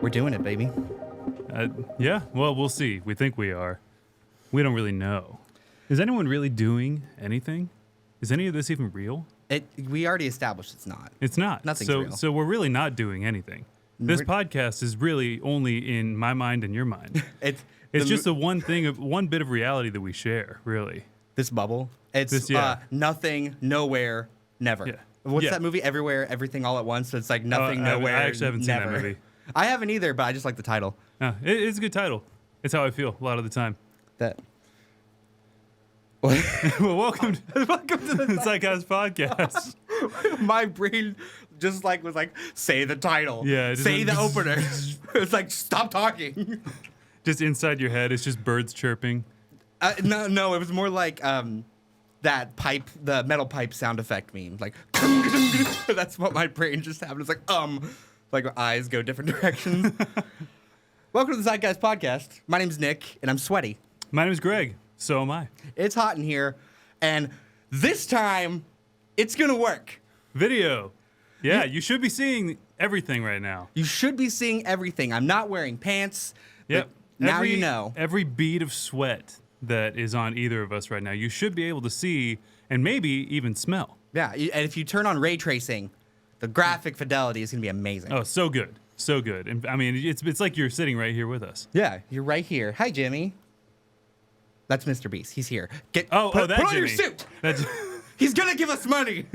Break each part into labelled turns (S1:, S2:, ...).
S1: We're doing it, baby.
S2: Yeah, well, we'll see. We think we are. We don't really know. Is anyone really doing anything? Is any of this even real?
S1: We already established it's not.
S2: It's not.
S1: Nothing's
S2: so,
S1: real.
S2: So we're really not doing anything. This podcast is really only in my mind and your mind. It's just the one bit of reality that we share, really.
S1: This bubble. It's nothing, nowhere, never.
S2: Yeah.
S1: What's that movie? Everywhere, Everything, All at Once. So it's like nothing, nowhere,
S2: I actually haven't
S1: never.
S2: seen that movie.
S1: I haven't either, but I just like the title.
S2: It's a good title. It's how I feel a lot of the time. Well, welcome to the Zeitgeist Podcast.
S1: My brain just was like, say the title.
S2: Yeah.
S1: Say the opener. It's like, stop talking.
S2: Just inside your head, it's just birds chirping.
S1: No, it was more like that pipe, the metal pipe sound effect meme. Like, that's what my brain just happened. It's like my eyes go different directions. Welcome to the Zeitgeist Podcast. My name's Nick, and I'm sweaty.
S2: My name's Greg. So am I.
S1: It's hot in here, and this time, it's gonna work.
S2: Video. Yeah, you should be seeing everything right now.
S1: You should be seeing everything. I'm not wearing pants.
S2: Yep.
S1: Now you know.
S2: Every bead of sweat that is on either of us right now, you should be able to see and maybe even smell.
S1: Yeah, and if you turn on ray tracing, the graphic fidelity is gonna be amazing.
S2: Oh, so good. So good. And I mean, it's like you're sitting right here with us.
S1: Yeah, you're right here. Hi, Jimmy. That's Mr. Beast. He's here.
S2: Put
S1: on your suit. He's gonna give us money.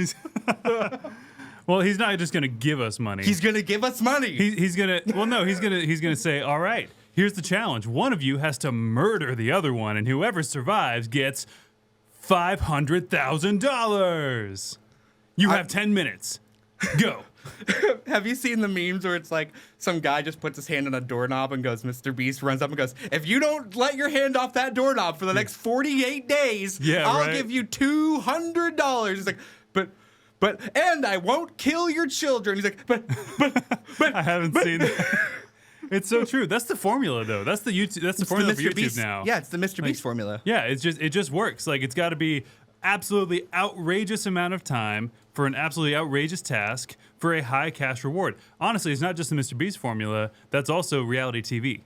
S2: Well, he's not just gonna give us money.
S1: He's gonna give us money.
S2: He's gonna say, all right, here's the challenge. One of you has to murder the other one, and whoever survives gets $500,000. You have 10 minutes. Go.
S1: Have you seen the memes where it's like some guy just puts his hand on a doorknob and goes, Mr. Beast runs up and goes, if you don't let your hand off that doorknob for the next 48 days, I'll give you $200. He's like, and I won't kill your children. He's like, but
S2: I haven't seen that. It's so true. That's the formula, though. That's the YouTube. That's the formula for YouTube
S1: Beast,
S2: now.
S1: Yeah, it's the Mr. Beast formula.
S2: Yeah, it just works. Like, it's got to be absolutely outrageous amount of time for an absolutely outrageous task for a high cash reward. Honestly, it's not just the Mr. Beast formula. That's also reality TV.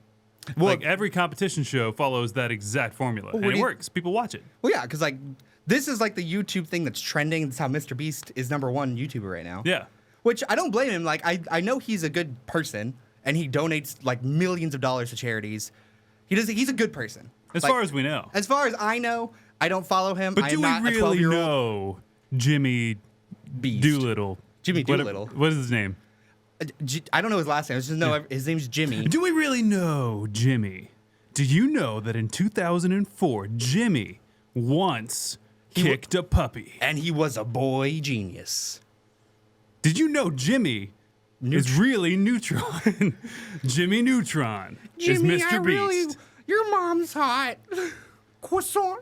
S2: Well, like every competition show follows that exact formula, and it works. People watch it.
S1: Well, yeah, because this is like the YouTube thing that's trending. That's how Mr. Beast is #1 YouTuber right now.
S2: Yeah.
S1: Which I don't blame him. Like I know he's a good person and he donates like millions of dollars to charities. He's a good person.
S2: As far as we know.
S1: As far as I know, I don't follow him.
S2: But do we really know Jimmy
S1: Beast.
S2: Doolittle?
S1: Jimmy Doolittle.
S2: What is his name?
S1: I don't know his last name. I just know his name's Jimmy.
S2: Do we really know Jimmy? Do you know that in 2004, Jimmy once kicked a puppy?
S1: And he was a boy genius.
S2: Did you know Jimmy is really Neutron? Jimmy Neutron is Mr. Beast.
S1: Your mom's hot. Croissant.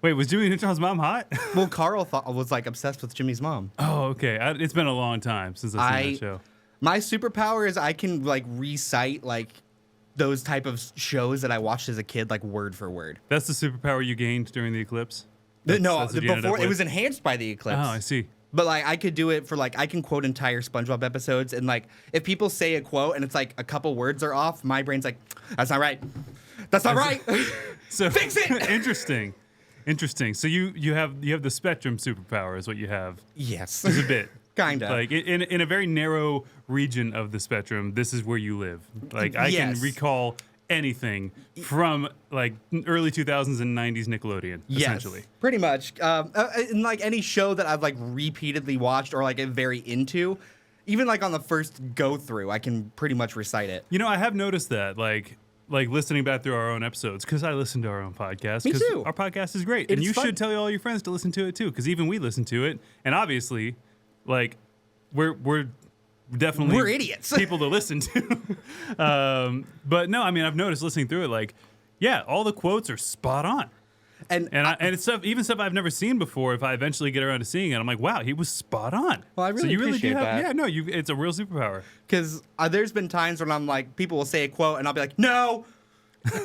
S2: Wait, was Jimmy Neutron's mom hot?
S1: Well, Carl was like obsessed with Jimmy's mom.
S2: Oh, okay. It's been a long time since I've seen that show.
S1: My superpower is I can like recite like those type of shows that I watched as a kid, like word for word.
S2: That's the superpower you gained during the eclipse?
S1: No, before it was enhanced by the eclipse.
S2: Oh, I see.
S1: But like I could do it for like I can quote entire SpongeBob episodes, and like if people say a quote and it's like a couple words are off, my brain's like, that's not right. That's not right.
S2: So
S1: fix it.
S2: Interesting. So you have the spectrum superpower is what you have.
S1: Yes.
S2: Just a bit.
S1: Kinda.
S2: Like in a very narrow region of the spectrum, this is where you live. Like I can recall anything from like early 2000s and 90s Nickelodeon, essentially.
S1: Pretty much. And like any show that I've like repeatedly watched or like am very into, even like on the first go through, I can pretty much recite it.
S2: You know, I have noticed that like listening back through our own episodes, because I listen to our own podcast.
S1: Me too.
S2: Our podcast is great. And you should tell all your friends to listen to it too, because even we listen to it. And obviously, like, we're definitely
S1: idiots.
S2: People to listen to. But no, I mean, I've noticed listening through it, like, yeah, all the quotes are spot on. And it's stuff, even stuff I've never seen before. If I eventually get around to seeing it, I'm like, wow, he was spot on.
S1: Well, I really appreciate that.
S2: Yeah, no, it's a real superpower.
S1: Because there's been times when I'm like, people will say a quote, and I'll be like, no,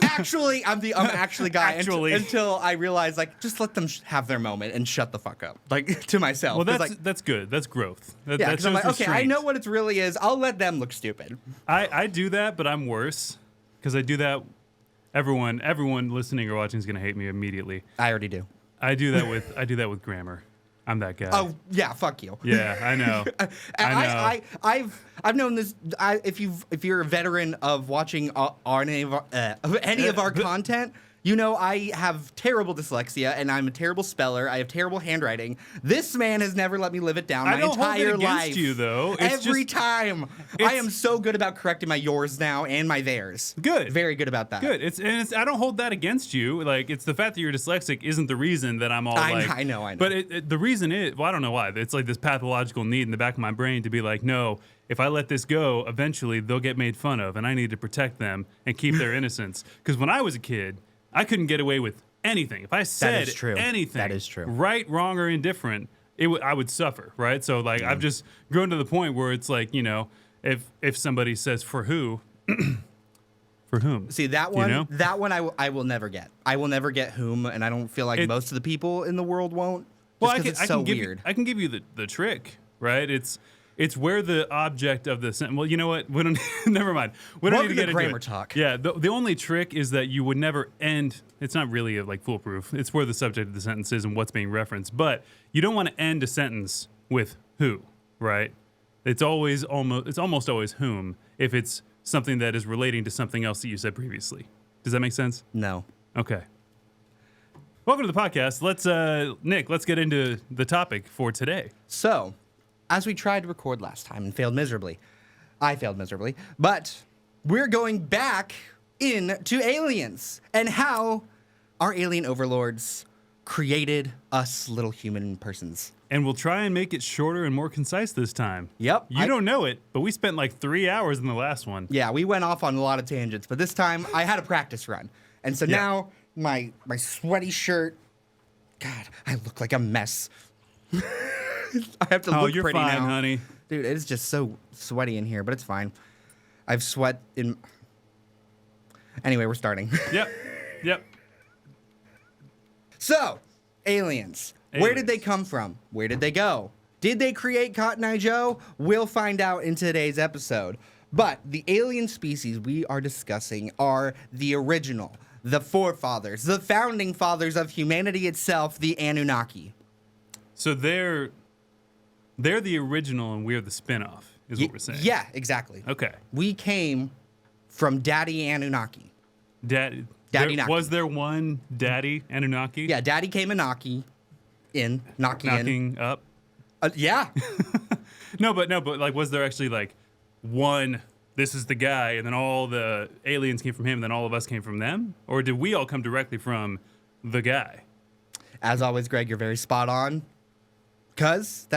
S1: Actually, I'm actually guy.
S2: Actually.
S1: Until I realize, like, just let them have their moment and shut the fuck up. Like, to myself.
S2: Well,
S1: like,
S2: that's good. That's growth. That
S1: because I'm
S2: shows
S1: like, okay, I
S2: restraint.
S1: know what it really is. I'll let them look stupid.
S2: I do that, but I'm worse because I do that. Everyone listening or watching is gonna hate me immediately.
S1: I already do.
S2: I do that with grammar. I'm that guy.
S1: Oh yeah, fuck you.
S2: Yeah, I know.
S1: I've known this. If you're a veteran of watching any of our content, you know I have terrible dyslexia and I'm a terrible speller. I have terrible handwriting. This man has never let me live it down my entire life.
S2: I don't hold it against you though.
S1: Every time, I am so good about correcting my yours now and my theirs.
S2: Good,
S1: very good about that.
S2: Good. I don't hold that against you. Like it's the fact that you're dyslexic isn't the reason that I'm all like.
S1: I know.
S2: But the reason is, well, I don't know why. It's like this pathological need in the back of my brain to be like, no. If I let this go, eventually they'll get made fun of, and I need to protect them and keep their innocence. Because when I was a kid, I couldn't get away with anything. If I said anything,
S1: that is true.
S2: Right, wrong, or indifferent, I would suffer. Right. So like I've just grown to the point where it's like, you know, if somebody says for who, for whom?
S1: See that one.
S2: You know?
S1: That one I will never get. I will never get whom, and I don't feel like most of the people in the world won't.
S2: Well,
S1: it's so weird.
S2: I can give you the trick. Right. It's where the object of the sentence. Well, you know what? We don't. Never mind. We don't need to get into
S1: grammar
S2: it.
S1: talk.
S2: Yeah. The only trick is that you would never end. It's not really like foolproof. It's where the subject of the sentence is and what's being referenced. But you don't want to end a sentence with who, right? It's almost always whom if it's something that is relating to something else that you said previously. Does that make sense?
S1: No.
S2: Okay. Welcome to the podcast. Let's get into the topic for today.
S1: So, as we tried to record last time and failed miserably, I failed miserably, but we're going back into aliens and how our alien overlords created us little human persons.
S2: And we'll try and make it shorter and more concise this time.
S1: Yep.
S2: You don't know it, but we spent like 3 hours in the last one.
S1: Yeah, we went off on a lot of tangents, but this time I had a practice run. And so now my sweaty shirt, God, I look like a mess. I have to look
S2: you're
S1: pretty
S2: fine,
S1: now.
S2: honey.
S1: Dude, it's just so sweaty in here, but it's fine. I've sweat in... Anyway, we're starting.
S2: Yep.
S1: So, aliens. Where did they come from? Where did they go? Did they create Cotton Eye Joe? We'll find out in today's episode. But the alien species we are discussing are the original, the forefathers, the founding fathers of humanity itself, the Anunnaki.
S2: So they're the original and we're the spinoff, is what we're saying.
S1: Yeah, exactly.
S2: Okay.
S1: We came from Daddy Anunnaki.
S2: Daddy
S1: Anunnaki.
S2: Was there one Daddy Anunnaki?
S1: Yeah, Daddy came a knocking
S2: up.
S1: Yeah.
S2: No, but like, was there actually like one? This is the guy, and then all the aliens came from him, and then all of us came from them, or did we all come directly from the guy?
S1: As always, Greg, you're very spot on. Cause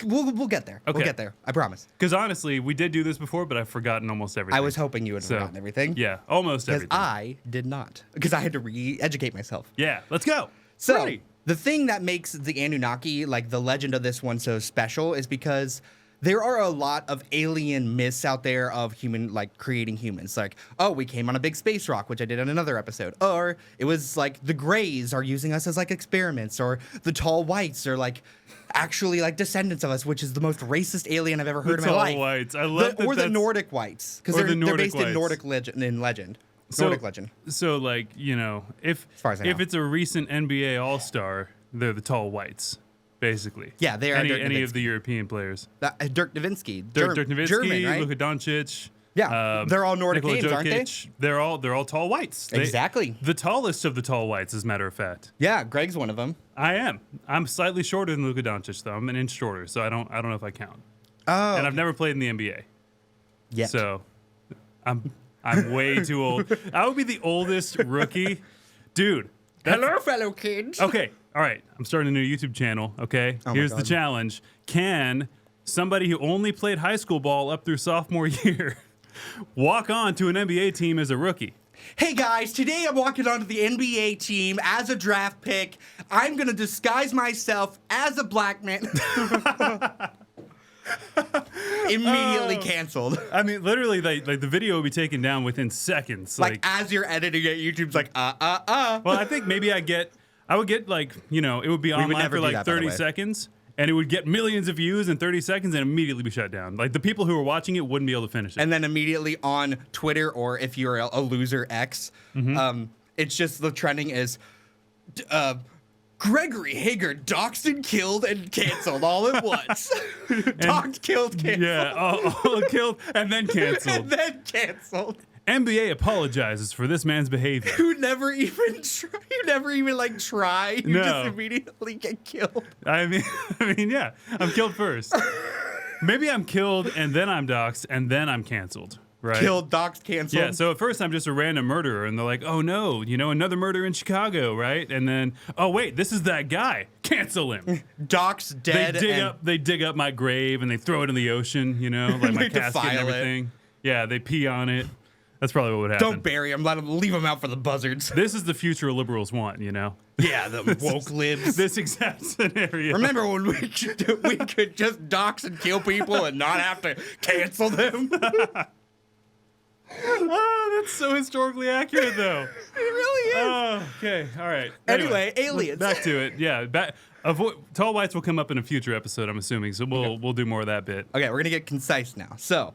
S1: we'll get there.
S2: Okay.
S1: We'll get there. I promise.
S2: Because honestly, we did do this before, but I've forgotten almost everything.
S1: I was hoping you had forgotten everything.
S2: Yeah, almost everything.
S1: Because I did not. Because I had to re-educate myself.
S2: Yeah, let's go.
S1: So
S2: Ready.
S1: The thing that makes the Anunnaki, like the legend of this one, so special is because there are a lot of alien myths out there of creating humans. Like, oh, we came on a big space rock, which I did in another episode. Or it was like the Greys are using us as like experiments, or the tall whites are like actually like descendants of us, which is the most racist alien I've ever heard in my life.
S2: Tall whites. I love that.
S1: Or the Nordic whites, because they're based in Nordic legend. Nordic legend.
S2: So like, you know, if it's a recent NBA All-Star, they're the tall whites. Basically,
S1: yeah, they are
S2: any of the European players.
S1: Dirk Nowitzki,
S2: Dirk Nowitzki,
S1: German, right?
S2: Luka Doncic.
S1: Yeah, they're all Nordic
S2: Nikola
S1: names,
S2: Jokic, aren't they? They're all tall whites.
S1: Exactly.
S2: The tallest of the tall whites, as a matter of fact.
S1: Yeah, Greg's one of them.
S2: I am. I'm slightly shorter than Luka Doncic, though. I'm an inch shorter, so I don't know if I count.
S1: Oh.
S2: And I've never played in the NBA.
S1: Yet.
S2: So I'm way too old. I would be the oldest rookie, dude.
S1: Hello, fellow kids.
S2: Okay. All right, I'm starting a new YouTube channel, okay? Here's the challenge. Can somebody who only played high school ball up through sophomore year walk on to an NBA team as a rookie?
S1: Hey guys, today I'm walking onto the NBA team as a draft pick. I'm going to disguise myself as a black man. immediately canceled.
S2: I mean, literally, like the video would be taken down within seconds.
S1: Like as you're editing it, YouTube's like,
S2: Well, I think maybe I would get like, it would be online for like 30 seconds. And it would get millions of views in 30 seconds and immediately be shut down. Like the people who were watching it wouldn't be able to finish it.
S1: And then immediately on Twitter, or if you're a loser X, it's just the trending is Gregory Hager doxed and killed and canceled all at once. Doxed, killed, canceled.
S2: Yeah, all killed and then canceled.
S1: And then canceled.
S2: NBA apologizes for this man's behavior.
S1: Who never even try. You just immediately get killed.
S2: I mean, yeah, I'm killed first. Maybe I'm killed and then I'm doxed and then I'm canceled. Right?
S1: Killed, doxed, canceled.
S2: Yeah, so at first I'm just a random murderer, and they're like, oh no, another murder in Chicago, right? And then, oh wait, this is that guy. Cancel him.
S1: Doxed, dead.
S2: They dig up my grave and they throw it in the ocean, like my casket and everything. Yeah, they pee on it. That's probably what would happen.
S1: Don't bury him. Leave him out for the buzzards.
S2: This is the future liberals want,
S1: Yeah, the woke libs.
S2: This exact scenario.
S1: Remember when we could just dox and kill people and not have to cancel them?
S2: Oh, that's so historically accurate, though.
S1: It really is.
S2: Oh, okay, all right.
S1: Anyway, aliens.
S2: Back to it. Yeah, tall whites will come up in a future episode, I'm assuming. So we'll do more of that bit.
S1: Okay, we're gonna get concise now. So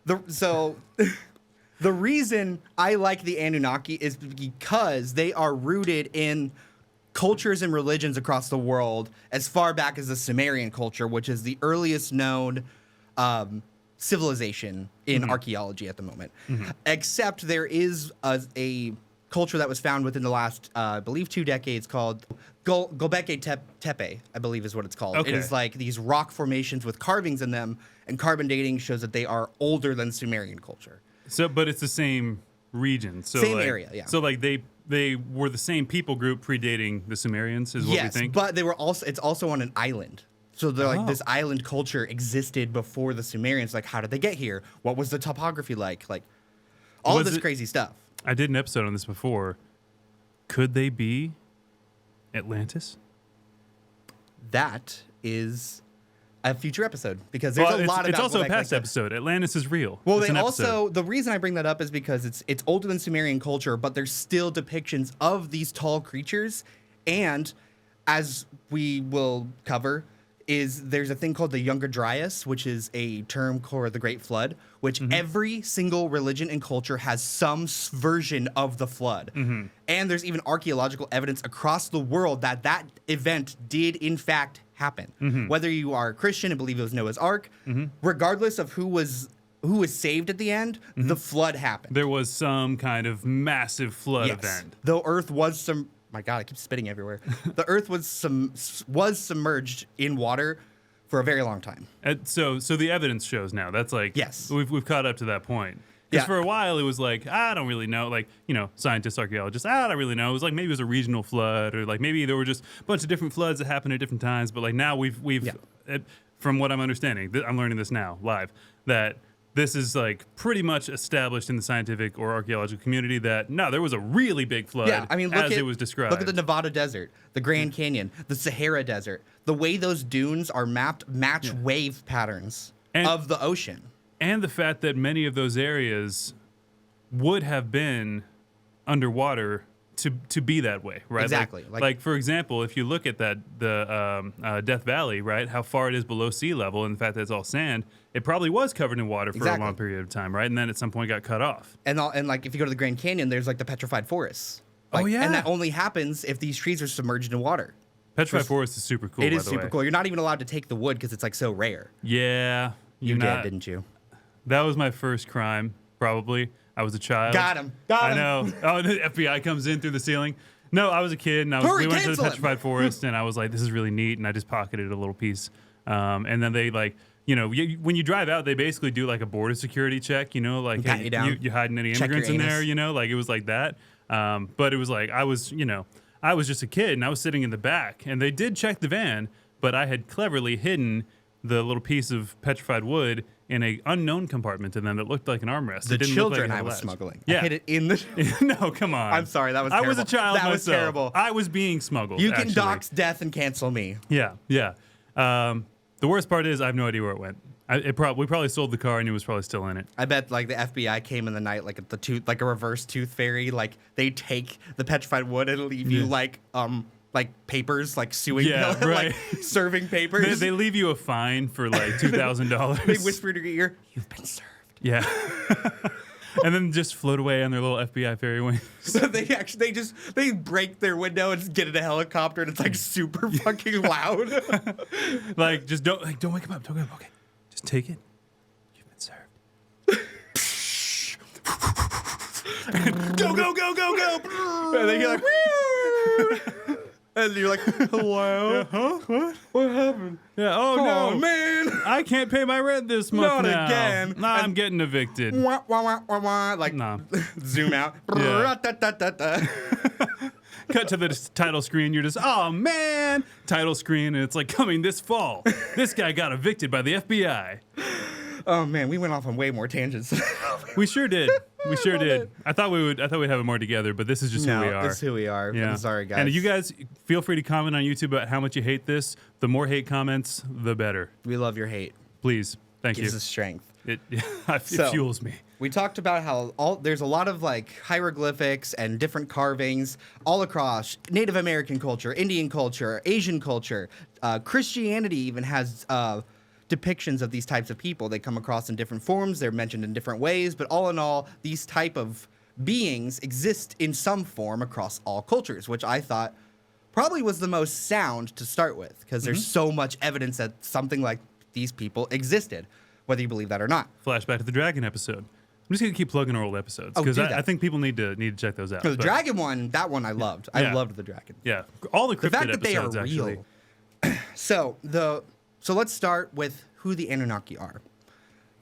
S1: the reason I like the Anunnaki is because they are rooted in cultures and religions across the world as far back as the Sumerian culture, which is the earliest known civilization in archaeology at the moment. Except there is a culture that was found within the last, I believe, 2 decades called Gobekli Tepe, I believe is what it's called.
S2: Okay.
S1: It is like these rock formations with carvings in them, and carbon dating shows that they are older than Sumerian culture.
S2: So, but it's the same region. So
S1: same area, yeah.
S2: So like they were the same people group predating the Sumerians, is what we think?
S1: Yes, but they were it's also on an island. So they're like, this island culture existed before the Sumerians. Like, how did they get here? What was the topography like? Like, all of this crazy stuff.
S2: I did an episode on this before. Could they be Atlantis?
S1: That is a future episode because there's a lot of.
S2: It's also a past episode. Atlantis is real.
S1: Well, the reason I bring that up is because it's older than Sumerian culture, but there's still depictions of these tall creatures, and as we will cover, there's a thing called the Younger Dryas, which is a term for the Great Flood, which every single religion and culture has some version of the flood. And there's even archaeological evidence across the world that event did in fact happen. Whether you are a Christian and believe it was Noah's Ark, regardless of who was saved at the end, the flood happened.
S2: There was some kind of massive flood event.
S1: The earth was my God, I keep spitting everywhere. The earth was submerged in water for a very long time.
S2: And so the evidence shows now. That's like,
S1: yes,
S2: we've caught up to that point. Because for a while it was like, I don't really know, like, scientists, archaeologists, I don't really know. It was like maybe it was a regional flood, or like maybe there were just a bunch of different floods that happened at different times. But like now we've from what I'm understanding, I'm learning this now live, that this is like pretty much established in the scientific or archaeological community that there was a really big flood.
S1: Yeah, I mean,
S2: it was described.
S1: Look at the Nevada desert, the Grand Canyon, the Sahara Desert. The way those dunes are mapped match wave patterns of the ocean.
S2: And the fact that many of those areas would have been underwater to be that way, right?
S1: Exactly.
S2: Like for example, if you look at the Death Valley, right, how far it is below sea level, and the fact that it's all sand, it probably was covered in water for a long period of time, right? And then at some point got cut off.
S1: And like if you go to the Grand Canyon, there's like the petrified forests.
S2: Like,
S1: and that only happens if these trees are submerged in water.
S2: Petrified forest is super cool.
S1: It is super cool. You're not even allowed to take the wood because it's like so rare.
S2: Yeah,
S1: you did, didn't you?
S2: That was my first crime, probably. I was a child.
S1: Got him.
S2: I know. Oh, the FBI comes in through the ceiling. No, I was a kid, and we went to the petrified forest, and I was like, this is really neat, and I just pocketed a little piece. And then they like, when you drive out, they basically do like a border security check, like,
S1: hey,
S2: you hiding any immigrants in there, like it was like that. But it was like, I was just a kid, and I was sitting in the back, and they did check the van, but I had cleverly hidden the little piece of petrified wood in a unknown compartment to them that looked like an armrest.
S1: The children I was smuggling.
S2: Yeah.
S1: I hid it in the...
S2: No, come on.
S1: I'm sorry, that was terrible.
S2: I was a child myself.
S1: That was terrible.
S2: I was being smuggled,
S1: You can dox death and cancel me.
S2: Yeah. The worst part is I have no idea where it went. We probably sold the car and it was probably still in it.
S1: I bet like the FBI came in the night like at the tooth, like a reverse tooth fairy. Like they take the petrified wood and leave you like papers, like suing, like serving papers.
S2: They leave you a fine for like $2,000.
S1: They whisper in your ear, "You've been served."
S2: Yeah. And then just float away on their little FBI fairy wings.
S1: So they break their window and just get in a helicopter and it's like super fucking loud.
S2: Like just don't wake him up. Don't wake him up. Okay, just take it. You've been served. Go go go go go.
S1: And then you're like, woo! And you're like, hello?
S2: Yeah, huh?
S1: What happened?
S2: Yeah. Oh no,
S1: man!
S2: I can't pay my rent this month
S1: Not
S2: now.
S1: again.
S2: Nah, I'm getting evicted.
S1: Wah, wah, wah, wah, wah. Like, zoom out.
S2: Yeah.
S1: Da-da-da-da.
S2: Cut to the title screen. You're just, oh man, title screen, and it's like coming this fall. This guy got evicted by the FBI.
S1: Oh man, we went off on way more tangents.
S2: We sure did. We sure did. I thought we'd have it more together, but this is just who we are.
S1: This is who we are.
S2: Yeah.
S1: I'm sorry, guys.
S2: And you guys feel free to comment on YouTube about how much you hate this. The more hate comments, the better.
S1: We love your hate.
S2: Please. Thank you.
S1: Gives us strength.
S2: It fuels me.
S1: We talked about how there's a lot of like hieroglyphics and different carvings all across Native American culture, Indian culture, Asian culture. Christianity even has depictions of these types of people. They come across in different forms. They're mentioned in different ways. But all in all, these type of beings exist in some form across all cultures, which I thought probably was the most sound to start with because there's so much evidence that something like these people existed, whether you believe that or not.
S2: Flashback to the dragon episode. I'm just gonna keep plugging our old episodes because I think people need to check those out.
S1: The dragon one, that one I loved. I loved the dragon.
S2: Yeah, all the cryptid
S1: fact that they are
S2: episodes actually.
S1: Real. So let's start with who the Anunnaki are.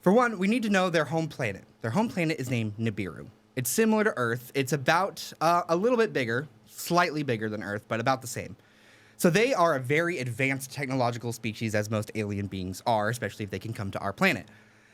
S1: For one, we need to know their home planet. Their home planet is named Nibiru. It's similar to Earth. It's about a little bit bigger, slightly bigger than Earth, but about the same. So they are a very advanced technological species, as most alien beings are, especially if they can come to our planet.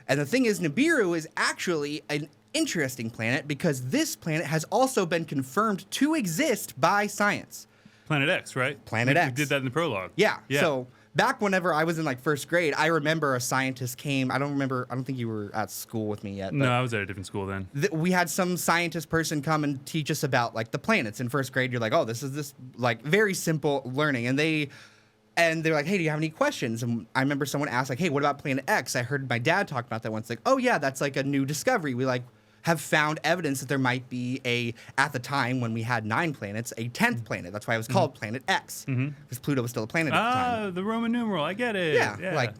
S1: And the thing is, Nibiru is actually an interesting planet because this planet has also been confirmed to exist by science.
S2: Planet X, right?
S1: Planet X.
S2: We did that in the prologue.
S1: Yeah. So back whenever I was in like first grade, I remember a scientist came. I don't think you were at school with me yet.
S2: No, I was at a different school then.
S1: We had some scientist person come and teach us about like the planets in first grade. You're like, oh, this is this like very simple learning. And they're like, hey, do you have any questions? And I remember someone asked like, hey, what about Planet X? I heard my dad talk about that once. Like, oh yeah, that's like a new discovery. We like have found evidence that there might be at the time when we had 9 planets, a 10th planet. That's why it was called Planet X, because Pluto was still a planet at the time.
S2: Ah, the Roman numeral. I get it.
S1: Yeah. Like,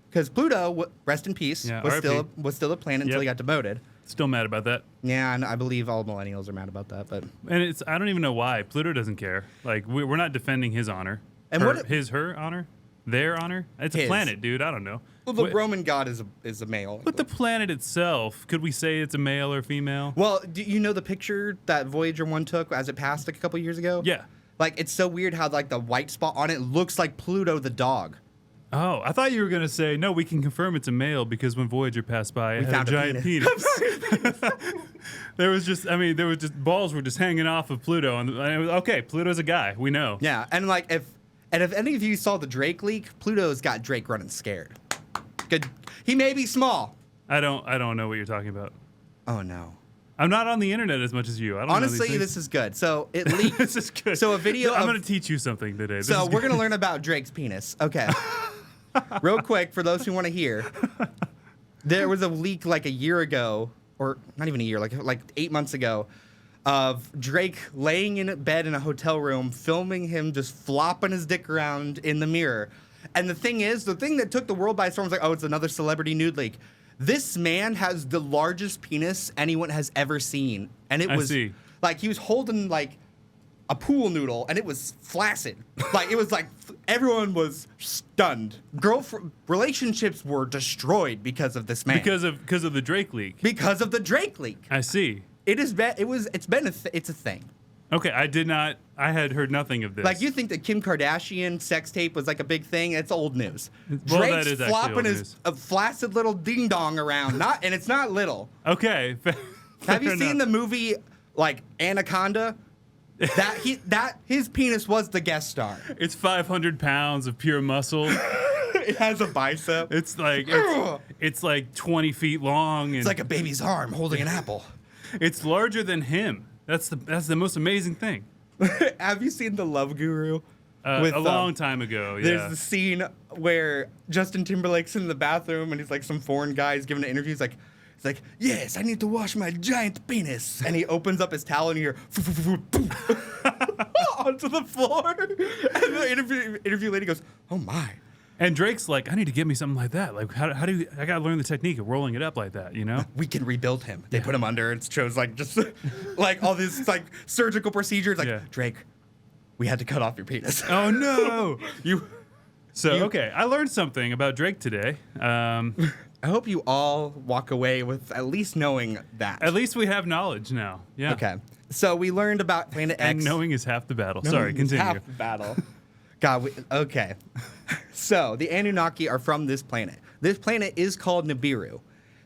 S1: because Pluto, rest in peace, was still a planet until he got demoted.
S2: Still mad about that.
S1: Yeah, and I believe all millennials are mad about that. But
S2: I don't even know why. Pluto doesn't care. Like we're not defending his honor. And her honor, their honor. It's a planet, dude. I don't know.
S1: Well, the Roman god is a male.
S2: But the planet itself, could we say it's a male or female?
S1: Well, do you know the picture that Voyager 1 took as it passed like a couple years ago?
S2: Yeah.
S1: Like it's so weird how like the white spot on it looks like Pluto the dog.
S2: Oh, I thought you were gonna say no. We can confirm it's a male because when Voyager passed by, it had a giant penis. There was just balls were just hanging off of Pluto, and it was, okay, Pluto's a guy. We know.
S1: Yeah, and like if any of you saw the Drake leak, Pluto's got Drake running scared. Good. He may be small.
S2: I don't know what you're talking about.
S1: Oh no.
S2: I'm not on the internet as much as you. I don't
S1: Honestly,
S2: know these
S1: this is good. So it leaked.
S2: This is good.
S1: So a video.
S2: I'm going to teach you something today.
S1: So we're going to learn about Drake's penis. Okay. Real quick, for those who want to hear, there was a leak like a year ago, or not even a year, like 8 months ago, of Drake laying in bed in a hotel room, filming him just flopping his dick around in the mirror. And the thing that took the world by storm was like, oh, it's another celebrity nude leak. This man has the largest penis anyone has ever seen. And it was like he was holding like a pool noodle and it was flaccid. Like it was like everyone was stunned. Relationships were destroyed because of this man.
S2: Because of the Drake leak.
S1: Because of the Drake leak.
S2: I see.
S1: It's a thing.
S2: Okay, I had heard nothing of this.
S1: Like, you think that Kim Kardashian sex tape was like a big thing? It's old news.
S2: Well,
S1: Drake's
S2: that is
S1: flopping his flaccid little ding dong around, and it's not little.
S2: Okay.
S1: Have you seen the movie like Anaconda? His penis was the guest star.
S2: It's 500 pounds of pure muscle.
S1: It has a bicep.
S2: It's like 20 feet long. And
S1: it's like a baby's arm holding an apple.
S2: It's larger than him. That's the most amazing thing.
S1: Have you seen The Love Guru?
S2: A long time ago, yeah.
S1: There's the scene where Justin Timberlake's in the bathroom and he's like some foreign guy. He's giving an interview. He's like, yes, I need to wash my giant penis. And he opens up his towel and you hear onto the floor. And the interview lady goes, oh my.
S2: And Drake's like, I need to get me something like that. Like, how do you, I gotta learn the technique of rolling it up like that, you know?
S1: We can rebuild him. They put him under and chose like just like all these like surgical procedures. Like, Drake, we had to cut off your penis.
S2: Oh no. Okay, I learned something about Drake today.
S1: I hope you all walk away with at least knowing that.
S2: At least we have knowledge now. Yeah.
S1: Okay. So we learned about Planet X.
S2: And knowing is half the battle. Sorry, continue.
S1: Half the battle. God, okay. So the Anunnaki are from this planet. This planet is called Nibiru.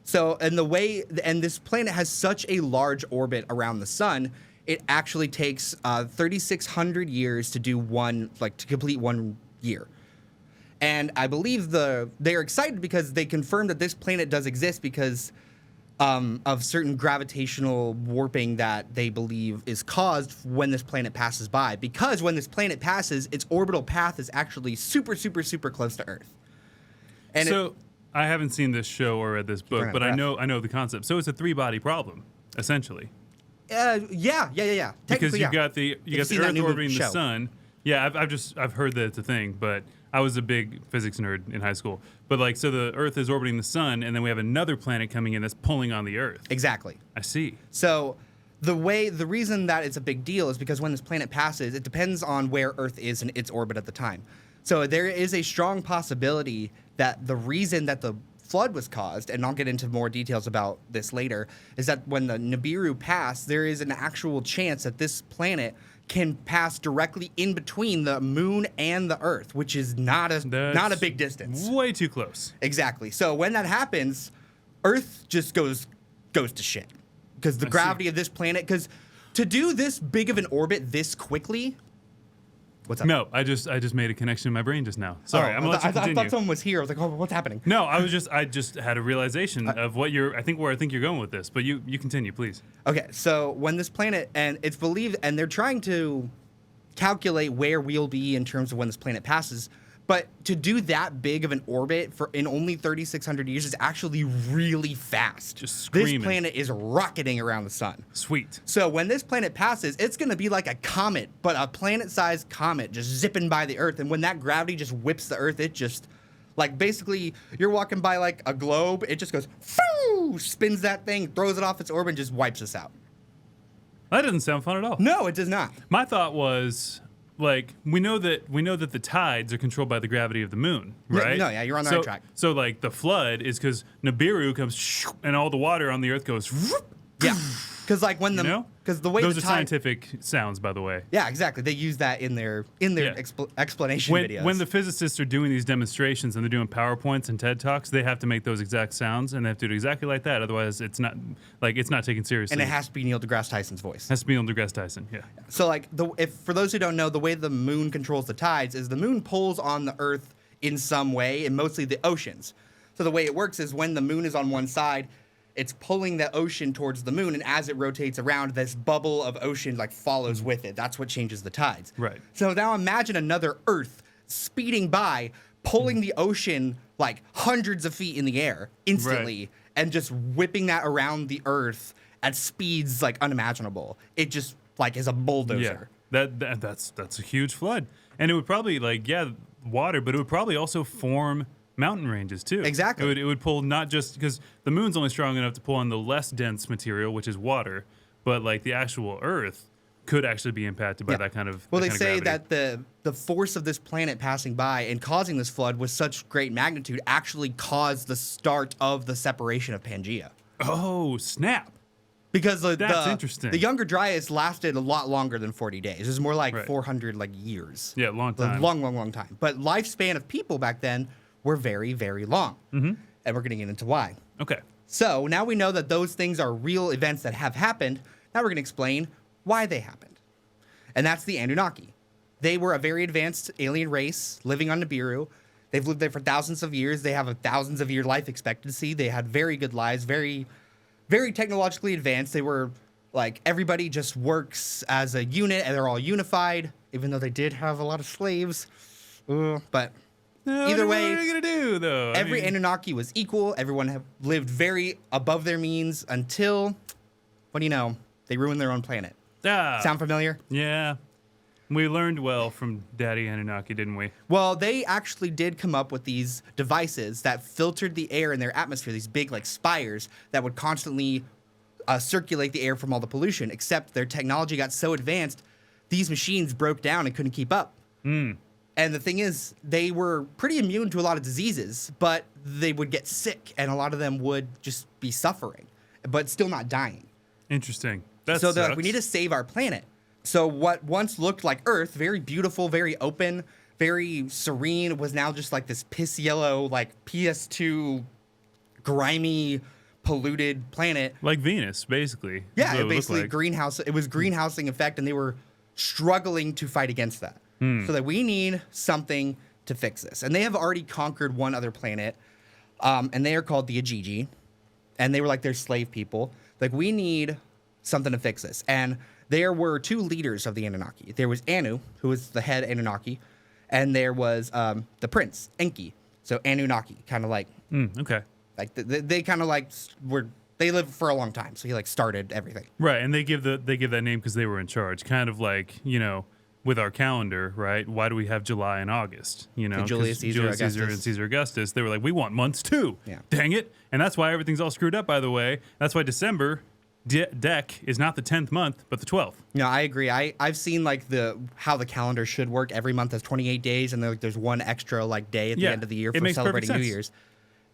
S1: So, and this planet has such a large orbit around the sun, it actually takes 3,600 years to do to complete 1 year. And I believe they're excited because they confirmed that this planet does exist because of certain gravitational warping that they believe is caused when this planet passes by. Because when this planet passes, its orbital path is actually super, super, super close to Earth. And
S2: I haven't seen this show or read this book, but I know the concept. So it's a three-body problem, essentially.
S1: Yeah.
S2: Because you got the Earth orbiting the sun. Yeah, I've heard that it's a thing, but I was a big physics nerd in high school. But so the Earth is orbiting the sun, and then we have another planet coming in that's pulling on the Earth.
S1: Exactly.
S2: I see.
S1: So the reason that it's a big deal is because when this planet passes, it depends on where Earth is in its orbit at the time. So there is a strong possibility that the reason that the flood was caused, and I'll get into more details about this later, is that when the Nibiru passed, there is an actual chance that this planet can pass directly in between the moon and the Earth, which is not a big distance.
S2: Way too close.
S1: Exactly. So when that happens, Earth just goes to shit because the gravity of this planet. Because to do this big of an orbit this quickly. What's up?
S2: No, I just made a connection in my brain just now. Sorry, I'm gonna let you continue.
S1: I thought someone was here. I was like, oh, what's happening?
S2: No, I just had a realization of what I think you're going with this. But you continue, please.
S1: Okay, so when this planet, and it's believed, and they're trying to calculate where we'll be in terms of when this planet passes. But to do that big of an orbit in only 3,600 years is actually really fast.
S2: Just screaming.
S1: This planet is rocketing around the sun.
S2: Sweet.
S1: So when this planet passes, it's going to be like a comet, but a planet-sized comet just zipping by the Earth. And when that gravity just whips the Earth, it just, basically, you're walking by like a globe, it just goes, phoo, spins that thing, throws it off its orbit, and just wipes us out.
S2: That doesn't sound fun at all.
S1: No, it does not.
S2: My thought was, we know that the tides are controlled by the gravity of the moon, right?
S1: No, you're on the right track.
S2: So the flood is because Nibiru comes and all the water on the Earth goes.
S1: Yeah, because the way
S2: those are scientific sounds, by the way.
S1: Yeah, exactly. They use that in their explanation videos.
S2: When the physicists are doing these demonstrations and they're doing PowerPoints and TED Talks, they have to make those exact sounds and they have to do it exactly like that. Otherwise, it's not taken seriously.
S1: And it has to be Neil deGrasse Tyson's voice.
S2: Has to be Neil deGrasse Tyson. Yeah.
S1: So for those who don't know, the way the moon controls the tides is the moon pulls on the Earth in some way, and mostly the oceans. So the way it works is when the moon is on one side, it's pulling the ocean towards the moon, and as it rotates around, this bubble of ocean follows with it. That's what changes the tides.
S2: Right.
S1: So now imagine another Earth speeding by, pulling the ocean hundreds of feet in the air instantly, and just whipping that around the Earth at speeds unimaginable. It just is a bulldozer.
S2: Yeah. That's a huge flood, and it would probably water, but it would probably also form mountain ranges too.
S1: Exactly.
S2: It would pull not just because the moon's only strong enough to pull on the less dense material, which is water, but the actual Earth could actually be impacted by that kind of.
S1: Well, they
S2: say
S1: that the force of this planet passing by and causing this flood was such great magnitude actually caused the start of the separation of Pangea.
S2: Oh, snap.
S1: Because
S2: that's interesting.
S1: The Younger Dryas lasted a lot longer than 40 days. It was more 400 years.
S2: Yeah, long time.
S1: Long time. But lifespan of people back then were very, very long. Mm-hmm. And we're going to get into why.
S2: Okay.
S1: So now we know that those things are real events that have happened. Now we're going to explain why they happened. And that's the Anunnaki. They were a very advanced alien race living on Nibiru. They've lived there for thousands of years. They have a thousands of year life expectancy. They had very good lives, very, very technologically advanced. They were like, everybody just works as a unit and they're all unified, even though they did have a lot of slaves. But either way,
S2: what are you going to do, though?
S1: Every Anunnaki was equal. Everyone lived very above their means until, what do you know, they ruined their own planet. Sound familiar?
S2: Yeah. We learned well from Daddy Anunnaki, didn't we?
S1: Well, they actually did come up with these devices that filtered the air in their atmosphere, these big like spires that would constantly circulate the air from all the pollution, except their technology got so advanced, these machines broke down and couldn't keep up. And the thing is, they were pretty immune to a lot of diseases, but they would get sick, and a lot of them would just be suffering, but still not dying.
S2: Interesting.
S1: So they're like, we need to save our planet. So what once looked like Earth, very beautiful, very open, very serene, was now just like this piss yellow, like PS2 grimy, polluted planet.
S2: Like Venus, basically.
S1: Yeah, it basically greenhouse. It was greenhousing effect, and they were struggling to fight against that. So that we need something to fix this. And they have already conquered one other planet, and they are called the Ajiji. And they were like their slave people. Like, we need something to fix this. And there were two leaders of the Anunnaki. There was Anu, who was the head Anunnaki, and there was the prince, Enki. So Anunnaki, kind of like...
S2: okay.
S1: Like, they kind of like they lived for a long time, so he like started everything.
S2: Right, and they give that name because they were in charge. Kind of like, with our calendar, right? Why do we have July and August?
S1: Julius Caesar,
S2: and Caesar Augustus. They were like, we want months too.
S1: Yeah.
S2: Dang it. And that's why everything's all screwed up, by the way. That's why December deck is not the 10th month, but the 12th.
S1: No, I agree. I've seen like how the calendar should work. Every month has 28 days, and there's one extra like day at the end of the year for celebrating New Year's.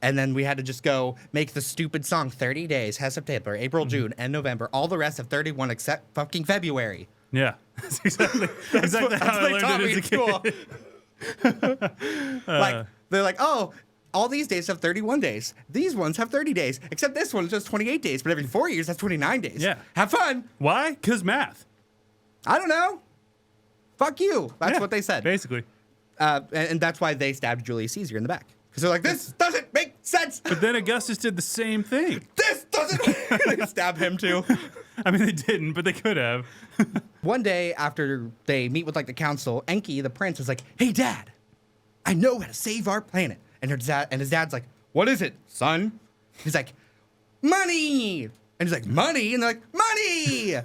S1: And then we had to just go make the stupid song 30 days, has September, April, June, and November. All the rest have 31 except fucking February.
S2: Yeah. That's exactly how I learned it as a kid.
S1: Like, they're like, oh, all these days have 31 days. These ones have 30 days. Except this one is just 28 days, but every 4 years, that's 29 days.
S2: Yeah.
S1: Have fun.
S2: Why? Because math.
S1: I don't know. Fuck you. That's what they said.
S2: Basically.
S1: And that's why they stabbed Julius Caesar in the back. Because they're like, this doesn't make sense.
S2: But then Augustus did the same thing.
S1: This doesn't. They stab him too.
S2: I mean, they didn't, but they could have.
S1: One day after they meet with like the council, Enki, the prince, is like, hey, Dad, I know how to save our planet. And his dad's like, what is it, son? He's like, money. And he's like, money? And they're like, money.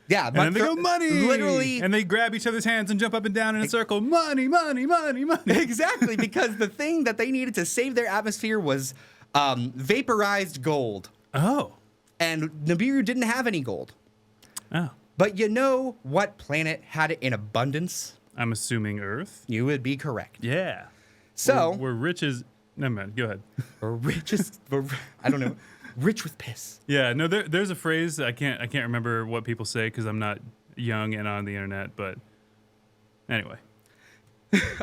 S1: Yeah.
S2: And then they go, money.
S1: Literally.
S2: And they grab each other's hands and jump up and down in a circle. Money, money, money, money.
S1: Exactly, because the thing that they needed to save their atmosphere was vaporized gold.
S2: Oh.
S1: And Nibiru didn't have any gold.
S2: Oh.
S1: But you know what planet had it in abundance?
S2: I'm assuming Earth.
S1: You would be correct.
S2: Yeah.
S1: So
S2: we're rich as... Never mind. Go ahead.
S1: We're rich as... I don't know. Rich with piss.
S2: Yeah. No, there's a phrase. I can't remember what people say because I'm not young and on the internet. But anyway.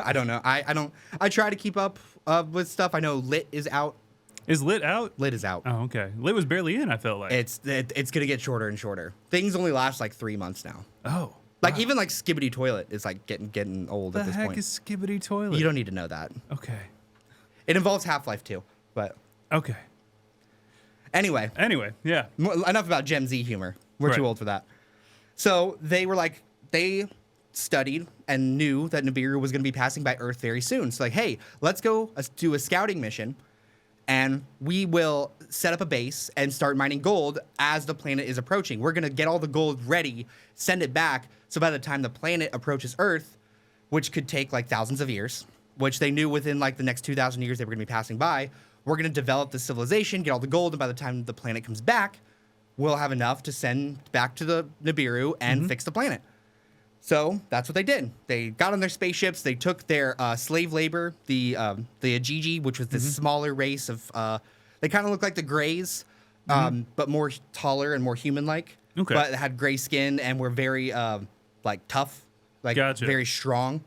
S1: I don't know. I try to keep up with stuff. I know Lit is out.
S2: Is Lit out?
S1: Lit is out.
S2: Oh, okay. Lit was barely in, I felt like.
S1: It's going to get shorter and shorter. Things only last like 3 months now.
S2: Oh.
S1: Like,
S2: wow.
S1: Even like Skibbity Toilet is like getting old at this point.
S2: The heck is Skibbity Toilet?
S1: You don't need to know that.
S2: Okay.
S1: It involves Half-Life too, but...
S2: Okay.
S1: Anyway,
S2: yeah.
S1: Enough about Gen Z humor. We're too old for that. So they were like, they studied and knew that Nibiru was going to be passing by Earth very soon. So like, hey, let's go do a scouting mission, and we will set up a base and start mining gold as the planet is approaching. We're going to get all the gold ready, send it back, so by the time the planet approaches Earth, which could take like thousands of years, which they knew within like the next 2,000 years they were going to be passing by, we're going to develop the civilization, get all the gold, and by the time the planet comes back, we'll have enough to send back to the Nibiru and fix the planet. So that's what they did. They got on their spaceships. They took their slave labor, the Ajiji, which was this smaller race of... they kind of look like the Greys, but more taller and more human-like.
S2: Okay.
S1: But had gray skin and were very like tough, like very strong.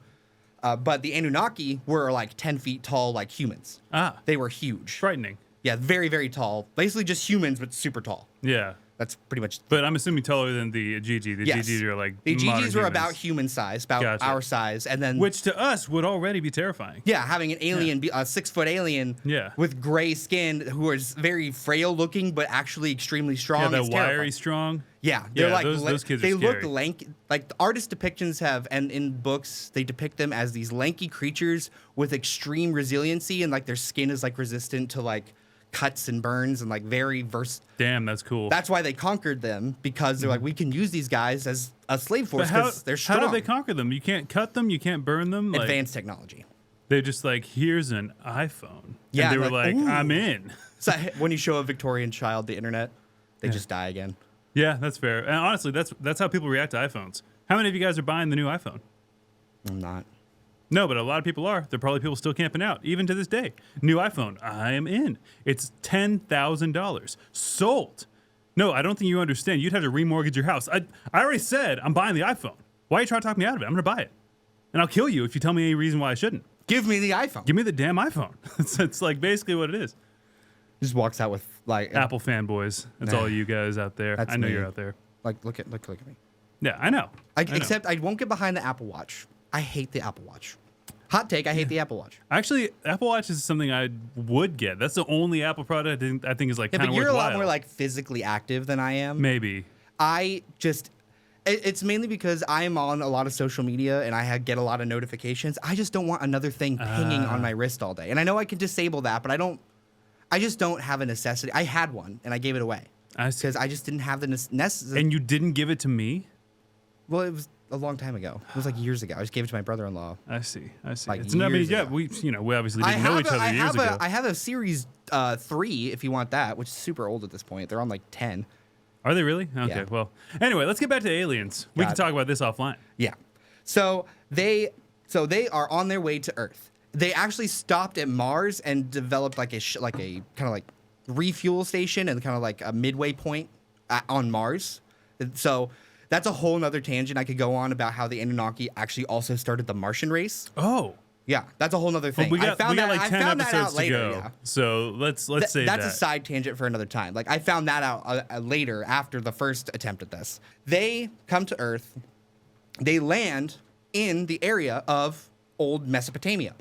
S1: But the Anunnaki were like 10 feet tall, like humans. They were huge.
S2: Frightening.
S1: Yeah, very, very tall. Basically just humans, but super tall.
S2: Yeah.
S1: That's pretty much.
S2: But I'm assuming taller than the Gigi. The
S1: Yes.
S2: Gigi are like
S1: The
S2: modern
S1: Gigis were
S2: humans.
S1: about human size, about
S2: Gotcha.
S1: our size, and then
S2: Which to us would already be terrifying.
S1: yeah, having an alien, a 6-foot alien,
S2: Yeah.
S1: with gray skin, who is very frail looking, but actually extremely strong.
S2: Yeah, that
S1: is
S2: wiry
S1: terrifying.
S2: strong.
S1: Yeah, they're
S2: Yeah,
S1: like
S2: those kids are
S1: they look
S2: scary.
S1: lanky. Like the artist depictions have, and in books they depict them as these lanky creatures with extreme resiliency, and like their skin is like resistant to like cuts and burns, and like very versatile.
S2: Damn, that's cool.
S1: That's why they conquered them, because they're like, we can use these guys as a slave
S2: But
S1: force because they're strong.
S2: how did they conquer them? You can't cut them. You can't burn them. Like,
S1: Advanced technology.
S2: they're just like, here's an iPhone.
S1: Yeah,
S2: and they were
S1: like,
S2: like,
S1: ooh.
S2: I'm in.
S1: So when you show a Victorian child the internet, they just die again.
S2: Yeah, that's fair. And honestly, that's how people react to iPhones. How many of you guys are buying the new iPhone?
S1: I'm not.
S2: No, but a lot of people are. There are probably people still camping out, even to this day. New iPhone, I am in. It's $10,000. Sold. No, I don't think you understand. You'd have to remortgage your house. I already said I'm buying the iPhone. Why are you trying to talk me out of it? I'm going to buy it. And I'll kill you if you tell me any reason why I shouldn't.
S1: Give me the iPhone.
S2: Give me the damn iPhone. It's like basically what it is.
S1: Just walks out with like
S2: Apple fanboys. That's all you guys out there.
S1: That's
S2: I know
S1: me.
S2: you're out there.
S1: Like look at me.
S2: Yeah, I know. I know.
S1: Except I won't get behind the Apple Watch. I hate the Apple Watch. Hot take, I hate the Apple Watch.
S2: Actually, Apple Watch is something I would get. That's the only Apple product I think is like
S1: Yeah,
S2: kind
S1: but
S2: of
S1: you're
S2: worthwhile.
S1: a lot more like physically active than I am.
S2: Maybe.
S1: It's mainly because I am on a lot of social media and I get a lot of notifications. I just don't want another thing pinging on my wrist all day. And I know I can disable that, but I just don't have a necessity. I had one and I gave it away
S2: I see.
S1: because I just didn't have the necessity.
S2: And you didn't give it to me?
S1: Well, it was a long time ago. It was like years ago. I just gave it to my brother-in-law.
S2: I see.
S1: Like
S2: It's, I mean,
S1: years
S2: yeah,
S1: ago.
S2: we obviously didn't know each other years ago.
S1: I have a Series 3 if you want that, which is super old at this point. They're on like 10.
S2: Are they really? Okay,
S1: Yeah.
S2: well. Anyway, let's get back to aliens. We can
S1: God.
S2: talk about this offline.
S1: Yeah. So they are on their way to Earth. They actually stopped at Mars and developed like a kind of like refuel station and kind of like a midway point on Mars. So that's a whole nother tangent I could go on about how the Anunnaki actually also started the Martian race.
S2: Oh.
S1: Yeah, that's a whole nother thing.
S2: Well, we got like 10
S1: found that out
S2: episodes to
S1: later.
S2: go.
S1: Yeah.
S2: So let's say
S1: That's
S2: that.
S1: a side tangent for another time. Like I found that out later after the first attempt at this. They come to Earth. They land in the area of old Mesopotamia,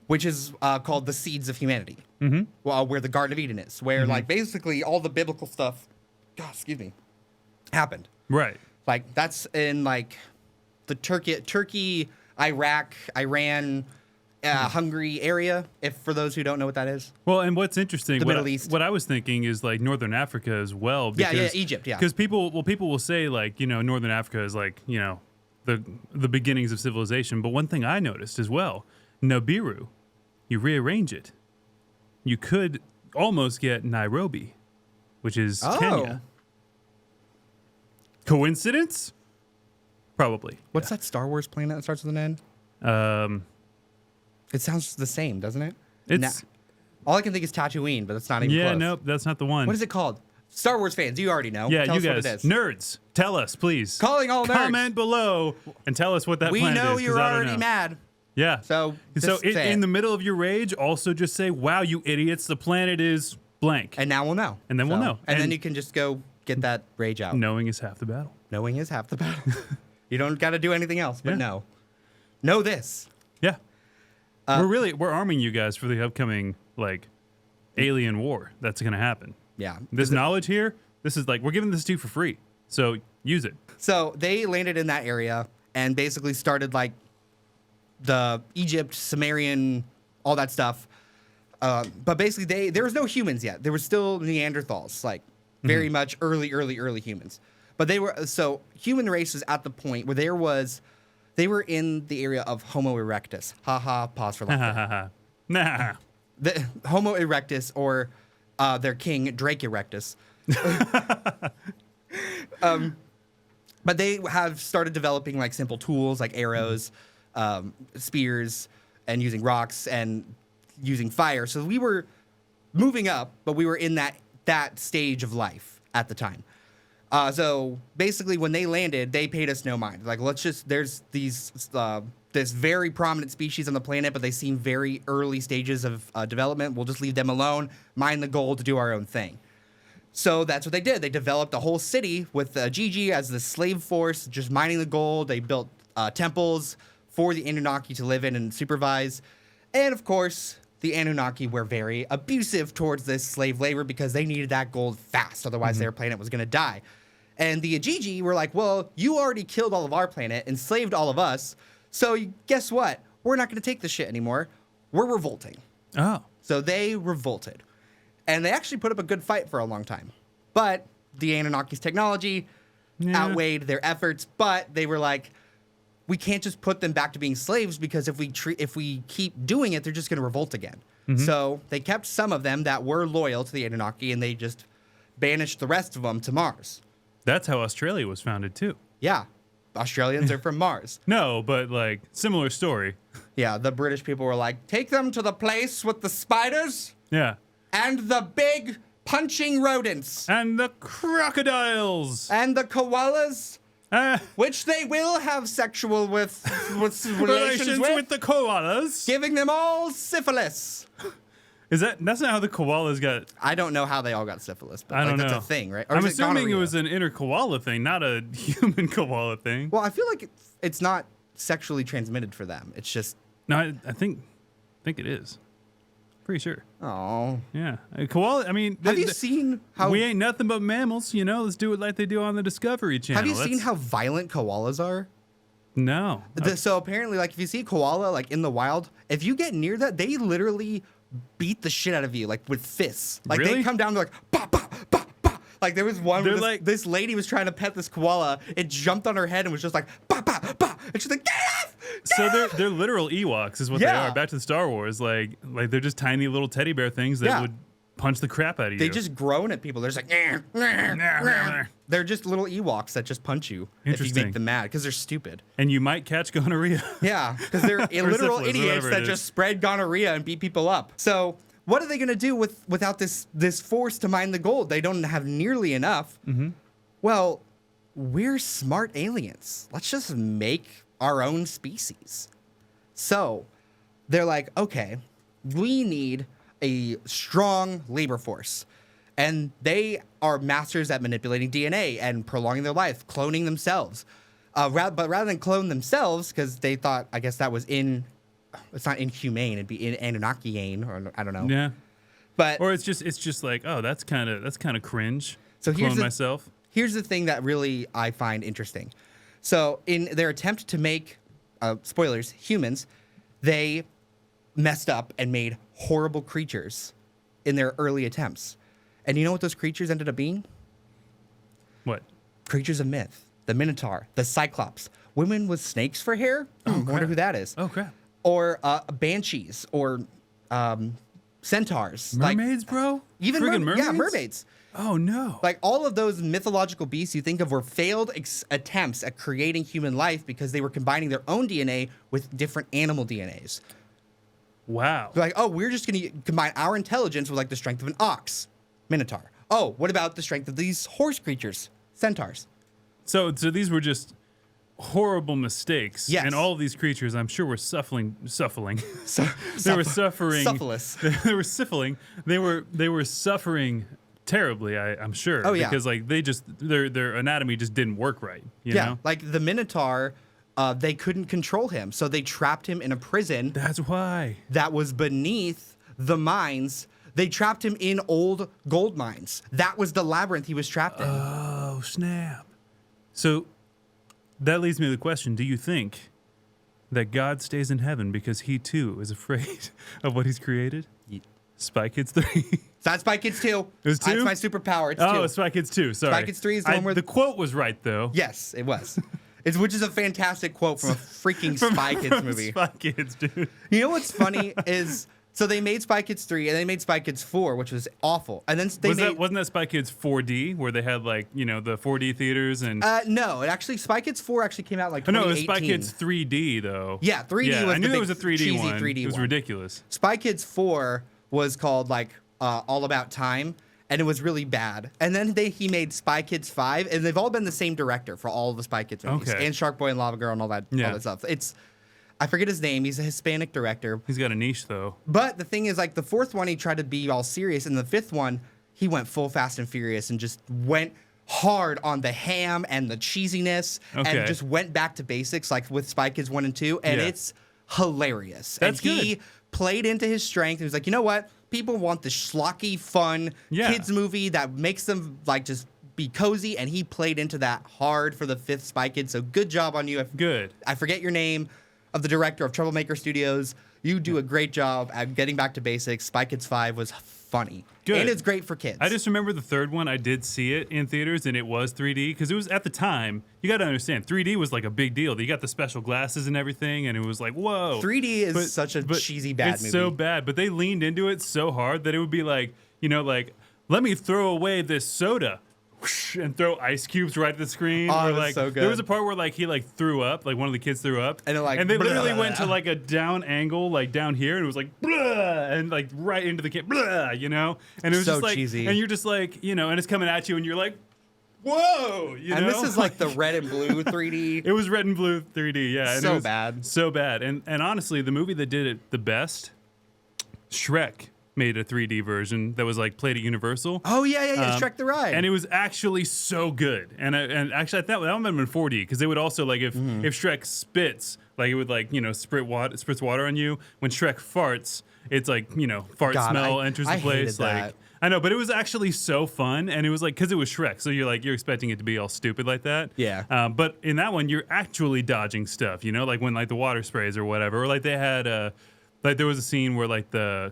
S1: which is called the seeds of humanity. Mm-hmm. Well, where the Garden of Eden is, where like basically all the biblical stuff, happened.
S2: Right.
S1: Like that's in like the Turkey, Iraq, Iran, Hungary area. If for those who don't know what that is.
S2: Well, and what's interesting,
S1: The Middle East.
S2: what I was thinking is like Northern Africa as well.
S1: Yeah,
S2: Because,
S1: Egypt, yeah.
S2: Because people will say like, Northern Africa is like, the beginnings of civilization. But one thing I noticed as well, Nibiru, you rearrange it, you could almost get Nairobi, which is Kenya. Coincidence? Probably.
S1: What's that Star Wars planet that starts with an N? It sounds the same, doesn't it?
S2: It's
S1: all I can think is Tatooine, but that's not even close.
S2: nope, that's not the one.
S1: What is it called? Star Wars fans, you already know.
S2: Yeah,
S1: Tell
S2: you
S1: us
S2: guys,
S1: what it is.
S2: nerds, tell us, please.
S1: Calling all nerds.
S2: Comment below and tell us what that
S1: We
S2: planet is.
S1: know
S2: 'cause
S1: you're
S2: I don't
S1: already
S2: know.
S1: mad.
S2: Yeah.
S1: So just say
S2: in
S1: it.
S2: the middle of your rage, also just say, "Wow, you idiots! The planet is blank."
S1: And now we'll know.
S2: And then we'll know.
S1: And then
S2: And-
S1: you can just go get that rage out.
S2: Knowing is half the battle.
S1: Knowing is half the battle. You don't got to do anything else, but
S2: Yeah.
S1: know this.
S2: Yeah. We're arming you guys for the upcoming alien war that's going to happen.
S1: Yeah.
S2: This knowledge here, this is we're giving this to you for free. So use it.
S1: So they landed in that area and basically started the Egypt, Sumerian, all that stuff. But basically there was no humans yet. There were still Neanderthals, very much early humans. But human race was at the point where they were in the area of Homo erectus. Haha, pause for laughter.
S2: Nah.
S1: The Homo erectus, or their king Drake Erectus. But they have started developing simple tools like arrows, spears, and using rocks and using fire. So we were moving up, but we were in that stage of life at the time. So basically, when they landed, they paid us no mind. There's this very prominent species on the planet, but they seem very early stages of development. We'll just leave them alone, mine the goal to do our own thing. So that's what they did. They developed a whole city with Gigi as the slave force, just mining the gold. They built temples for the Anunnaki to live in and supervise. And of course, the Anunnaki were very abusive towards this slave labor because they needed that gold fast. Otherwise, their planet was going to die. And the Gigi were like, well, you already killed all of our planet, enslaved all of us. So guess what? We're not going to take this shit anymore. We're revolting.
S2: Oh.
S1: So they revolted. And they actually put up a good fight for a long time. But the Anunnaki's technology outweighed their efforts. But they were like, we can't just put them back to being slaves because if we keep doing it, they're just going to revolt again. So they kept some of them that were loyal to the Anunnaki, and they just banished the rest of them to Mars.
S2: That's how Australia was founded, too.
S1: Yeah. Australians are from Mars.
S2: No, but like similar story.
S1: Yeah, the British people were like, take them to the place with the spiders
S2: Yeah.
S1: and the big punching rodents
S2: And the crocodiles.
S1: and the koalas, which they will have sexual with relations with,
S2: the koalas.
S1: giving them all syphilis.
S2: That's not how the koalas got.
S1: I don't know how they all got syphilis, but
S2: I don't
S1: that's
S2: know.
S1: a thing, right? Or
S2: I'm
S1: is
S2: assuming it
S1: gonorrhea?
S2: was an inner koala thing, not a human koala thing.
S1: Well, I feel like it's not sexually transmitted for them. It's just,
S2: No, I think it is. Pretty sure.
S1: oh.
S2: Yeah, a koala. I mean,
S1: Have you seen how?
S2: we ain't nothing but mammals, you know. Let's do it like they do on the Discovery Channel.
S1: Have you seen how violent koalas are?
S2: No.
S1: So apparently, like if you see a koala like in the wild, if you get near that, they literally beat the shit out of you like with fists. Like
S2: Really?
S1: they come down, they're like bah bah bah bah. Like there was one
S2: They're
S1: where
S2: like-
S1: this lady was trying to pet this koala. It jumped on her head and was just like bah bah bah, and she's like, get off!
S2: So they're literal Ewoks, is what they
S1: Yeah.
S2: are. Back to the Star Wars, like they're just tiny little teddy bear things that
S1: Yeah.
S2: would punch the crap out of you.
S1: They just groan at people. They're just like, they're just little Ewoks that just punch you if you
S2: Interesting.
S1: make them mad because they're stupid.
S2: and you might catch gonorrhea.
S1: Yeah, because they're literal
S2: syphilis,
S1: idiots
S2: whatever it
S1: that
S2: is.
S1: just spread gonorrhea and beat people up. So what are they gonna do without this force to mine the gold? They don't have nearly enough. Well, we're smart aliens. Let's just make our own species. So they're like, okay, we need a strong labor force. And they are masters at manipulating DNA and prolonging their life, cloning themselves. But rather than clone themselves, because they thought, I guess that was it's not inhumane, it'd be Anunnaki-ane, or I don't know.
S2: Yeah.
S1: But
S2: Or it's just like, oh, that's kind of cringe.
S1: So here's
S2: Clone
S1: the-
S2: myself.
S1: here's the thing that really I find interesting. So in their attempt to make, spoilers, humans, they messed up and made horrible creatures in their early attempts. And you know what those creatures ended up being?
S2: What?
S1: Creatures of myth. The Minotaur, the Cyclops, women with snakes for hair. I wonder
S2: crap.
S1: who that is.
S2: Oh crap.
S1: Or banshees or centaurs.
S2: Mermaids, bro?
S1: Even
S2: Friggin' mermaids?
S1: Yeah, mermaids.
S2: Oh no.
S1: Like all of those mythological beasts you think of were failed attempts at creating human life because they were combining their own DNA with different animal DNAs.
S2: Wow.
S1: They're like, oh, we're just going to combine our intelligence with like the strength of an ox, Minotaur. Oh, what about the strength of these horse creatures, centaurs?
S2: So these were just horrible mistakes.
S1: Yes.
S2: And all of these creatures, I'm sure, were suffering.
S1: So,
S2: They were suffering.
S1: Syphilis.
S2: They were syphiling. They were suffering terribly. I'm sure.
S1: Oh, yeah.
S2: Because like their anatomy just didn't work right. You
S1: Yeah,
S2: know.
S1: like the Minotaur, they couldn't control him, so they trapped him in a prison
S2: That's why.
S1: that was beneath the mines. They trapped him in old gold mines. That was the labyrinth he was trapped in.
S2: Oh snap. So that leads me to the question: do you think that God stays in heaven because he too is afraid of what he's created? Spy Kids 3.
S1: That's Spy Kids 2.
S2: It was 2?
S1: That's my superpower. It's 2.
S2: Oh, it's Spy Kids 2. Sorry.
S1: Spy Kids 3 is the one where
S2: the quote was right though.
S1: Yes, it was. Which is a fantastic quote from a freaking Spy Kids movie.
S2: Spy Kids, dude.
S1: You know what's funny is, so they made Spy Kids 3 and they made Spy Kids 4, which was awful. And then
S2: Wasn't that Spy Kids 4D where they had like, you know, the 4D theaters and
S1: no, Spy Kids 4 actually came out like
S2: no,
S1: 2018.
S2: it was Spy Kids 3D though.
S1: Yeah, 3D was
S2: I
S1: the
S2: knew there
S1: big
S2: was a 3D
S1: cheesy
S2: one.
S1: 3D
S2: It was
S1: one.
S2: ridiculous.
S1: Spy Kids 4 was called like All About Time, and it was really bad. And then he made Spy Kids 5, and they've all been the same director for all of the Spy Kids movies.
S2: Okay.
S1: And Shark Boy and Lava Girl and all that stuff. I forget his name. He's a Hispanic director.
S2: He's got a niche though.
S1: But the thing is, like, the fourth one, he tried to be all serious, and the fifth one, he went full Fast and Furious and just went hard on the ham and the cheesiness and just went back to basics like with Spy Kids 1 and 2, and it's hilarious.
S2: That's
S1: and he played into his strength. He was like, you know what? People want the schlocky, fun kids movie that makes them like just be cozy, and he played into that hard for the 5th Spy Kid. So good job on you.
S2: Good.
S1: I forget your name of the director of Troublemaker Studios. You do a great job at getting back to basics. Spy Kids 5 was funny.
S2: Good.
S1: And it's great for kids.
S2: I just remember the third one. I did see it in theaters, and it was 3D because it was at the time. You got to understand, 3D was like a big deal. You got the special glasses and everything, and it was like, whoa.
S1: 3D is such a cheesy bad movie.
S2: It's so bad, but they leaned into it so hard that it would be like, like, let me throw away this soda. And throw ice cubes right at the screen.
S1: Oh,
S2: or
S1: it was
S2: like,
S1: so good.
S2: There was a part where like he like threw up, like one of the kids threw up,
S1: and
S2: they literally went to like a down angle, like down here, and it was like blah, and like right into the kid, blah, and it was
S1: so
S2: just like,
S1: cheesy.
S2: and you're just like, and it's coming at you, and you're like, whoa,
S1: And this is like the red and blue 3D.
S2: It was red and blue 3D, yeah, and
S1: so
S2: it was
S1: bad,
S2: so bad, and honestly, the movie that did it the best, Shrek, made a 3D version that was like played at Universal.
S1: Oh yeah, Shrek the Ride,
S2: and it was actually so good. And actually, I thought that one might have been 4D because they would also like if Shrek spits, like it would like spritz water on you. When Shrek farts, it's like fart smell enters the place. Like
S1: that.
S2: I know, but it was actually so fun, and it was like because it was Shrek, so you're expecting it to be all stupid like that.
S1: Yeah.
S2: But in that one, you're actually dodging stuff. Like when like the water sprays or whatever, or like they had like there was a scene where like the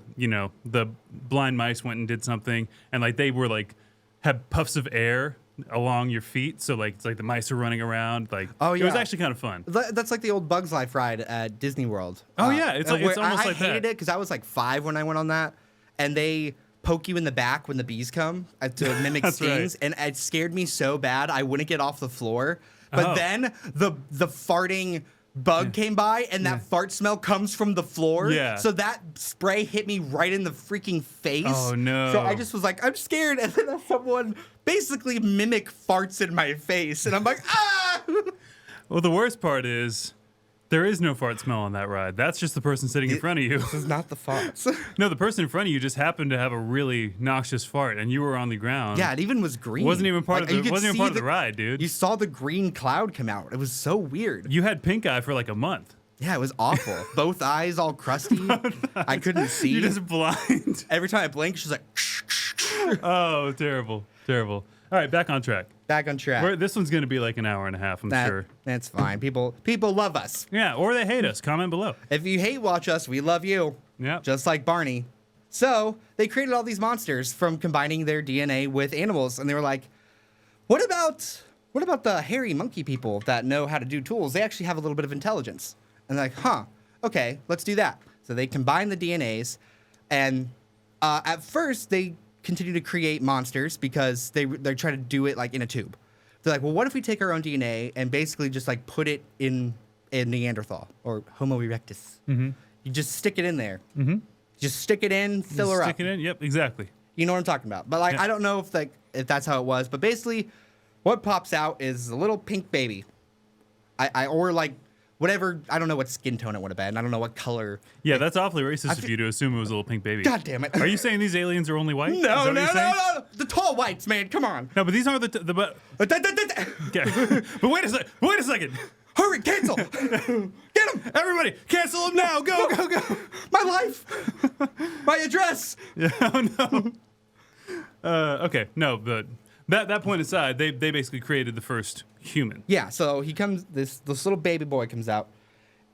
S2: blind mice went and did something, and like they were like had puffs of air along your feet, so like it's like the mice are running around. Like it was actually kind of fun.
S1: That's like the old Bugs Life ride at Disney World.
S2: Oh yeah, it's almost like that. I
S1: hated it because I was like 5 when I went on that, and they poke you in the back when the bees come to mimic stings, and it scared me so bad I wouldn't get off the floor. But then the farting bug came by, and that fart smell comes from the floor.
S2: Yeah.
S1: So that spray hit me right in the freaking face.
S2: Oh no.
S1: So I just was like, I'm scared, and then someone basically mimic farts in my face, and I'm like, ah!
S2: Well, the worst part is there is no fart smell on that ride. That's just the person sitting in front of you.
S1: This is not the farts.
S2: No, the person in front of you just happened to have a really noxious fart, and you were on the ground.
S1: Yeah, it even was green.
S2: Wasn't even part of the ride, dude.
S1: You saw the green cloud come out. It was so weird.
S2: You had pink eye for like a month.
S1: Yeah, it was awful. Both eyes all crusty. I couldn't see.
S2: You're just blind.
S1: Every time I blinked, she's like,
S2: oh, terrible. All right, back on track.
S1: Back on track.
S2: This one's going to be like an hour and a half, I'm sure.
S1: That's fine. People love us.
S2: Yeah, or they hate us. Comment below.
S1: If you hate watch us, we love you.
S2: Yeah.
S1: Just like Barney. So they created all these monsters from combining their DNA with animals, and they were like, what about the hairy monkey people that know how to do tools? They actually have a little bit of intelligence. And they're like, okay, let's do that. So they combine the DNAs, and at first they continue to create monsters because they try to do it like in a tube. They're like, well, what if we take our own DNA and basically just like put it in Neanderthal or Homo erectus? Mm-hmm. You just stick it in there. Mm-hmm. Just stick it in, fill her up.
S2: Stick it in. Yep, exactly.
S1: You know what I'm talking about. But like, I don't know if that's how it was. But basically, what pops out is a little pink baby. Or like whatever. I don't know what skin tone it would have been. I don't know what color.
S2: Yeah, that's awfully racist of you to assume it was a little pink baby.
S1: God damn it!
S2: Are you saying these aliens are only white?
S1: No. The tall whites, man. Come on.
S2: No, but these aren't okay. But wait a second.
S1: Hurry, cancel! Get him!
S2: Everybody, cancel him now! Go!
S1: My life! My address!
S2: Yeah, oh no. Okay, no, but that point aside, they basically created the first human.
S1: Yeah, so he comes, this little baby boy comes out,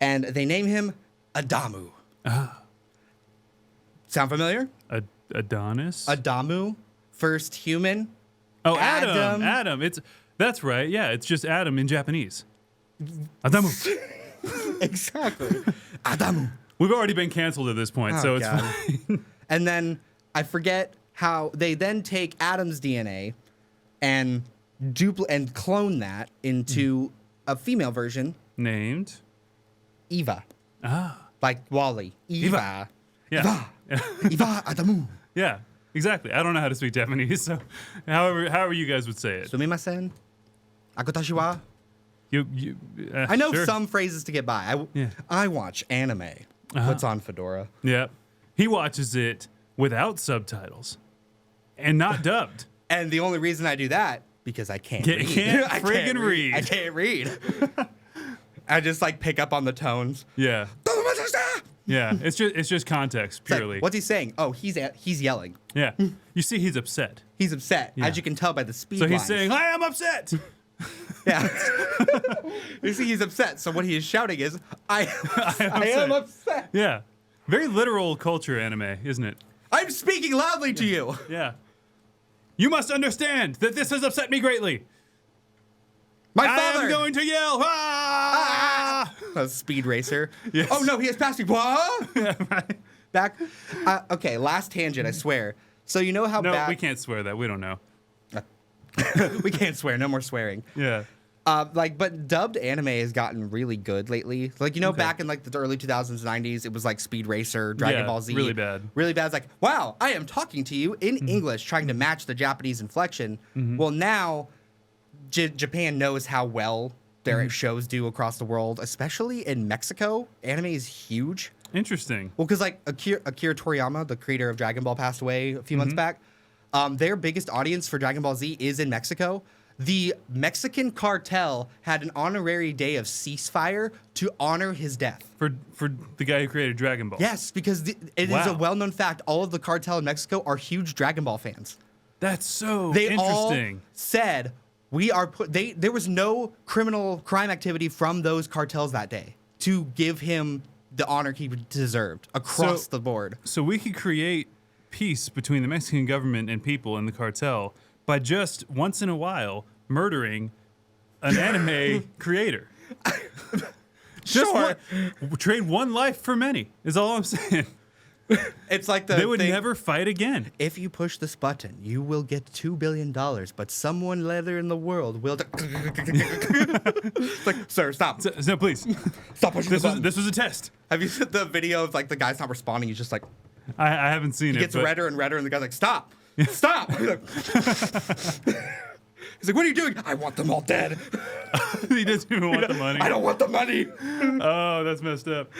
S1: and they name him Adamu. Sound familiar?
S2: Adonis?
S1: Adamu, first human.
S2: Oh, Adam. That's right. Yeah, it's just Adam in Japanese. Adamu.
S1: Exactly. Adamu.
S2: We've already been canceled at this point, so it's fine.
S1: And then I forget how they then take Adam's DNA and clone that into a female version
S2: named
S1: Eva.
S2: Ah.
S1: Like Wally. Eva.
S2: Yeah.
S1: Eva Adamu.
S2: Yeah, exactly. I don't know how to speak Japanese, so however you guys would say it.
S1: Sumimasen. Akotashi wa.
S2: I
S1: know
S2: sure.
S1: some phrases to get by. I watch anime. Puts on fedora.
S2: Yeah. He watches it without subtitles. And not dubbed.
S1: And the only reason I do that, because I can't read.
S2: I can't read.
S1: I can't read. I just like pick up on the tones.
S2: Yeah. Yeah, it's just context purely.
S1: Like, what's he saying? Oh, he's yelling.
S2: Yeah. You see, he's upset.
S1: He's upset,
S2: Yeah.
S1: as you can tell by the speed
S2: So he's
S1: lines.
S2: saying, I am upset.
S1: Yeah. You see, he's upset. So what he is shouting is, I am upset.
S2: Yeah. Very literal culture anime, isn't it?
S1: I'm speaking loudly to you.
S2: Yeah. You must understand that this has upset me greatly.
S1: My
S2: I
S1: father.
S2: am going to yell. Ah!
S1: A speed racer.
S2: Yes.
S1: Oh no, he has passed me. What?
S2: Yeah, right.
S1: Back. Okay, last tangent, I swear. So you know how
S2: No,
S1: back...
S2: we can't swear that. We don't know.
S1: We can't swear. No more swearing.
S2: Yeah.
S1: But dubbed anime has gotten really good lately. Like, you know,
S2: Okay.
S1: back in like the early 2000s, 90s, it was like Speed Racer, Dragon Ball Z.
S2: really bad.
S1: Really bad. It's like, wow, I am talking to you in English, trying to match the Japanese inflection. Well, now Japan knows how well their shows do across the world, especially in Mexico. Anime is huge.
S2: Interesting.
S1: Well, because like Akira Toriyama, the creator of Dragon Ball, passed away a few months back. Their biggest audience for Dragon Ball Z is in Mexico. The Mexican cartel had an honorary day of ceasefire to honor his death.
S2: For the guy who created Dragon Ball.
S1: Yes, because it is a
S2: Wow.
S1: well-known fact. All of the cartel in Mexico are huge Dragon Ball fans.
S2: That's so
S1: They
S2: interesting.
S1: all said there was no crime activity from those cartels that day to give him the honor he deserved across the board.
S2: So we could create peace between the Mexican government and people in the cartel by just once in a while murdering an anime creator.
S1: Sure.
S2: Trade one life for many is all I'm saying.
S1: It's like
S2: They would
S1: thing,
S2: never fight again.
S1: if you push this button, you will get $2 billion, but someone later in the world will. It's like, sir, stop.
S2: No, please.
S1: Stop pushing the button.
S2: This was a test.
S1: Have you seen the video of like the guy's not responding? He's just like,
S2: I haven't seen
S1: he
S2: it.
S1: gets
S2: but
S1: redder and redder, and the guy's like, stop. Stop. He's like, what are you doing? I want them all dead.
S2: he doesn't even want the money.
S1: I don't want the money.
S2: Oh, that's messed up.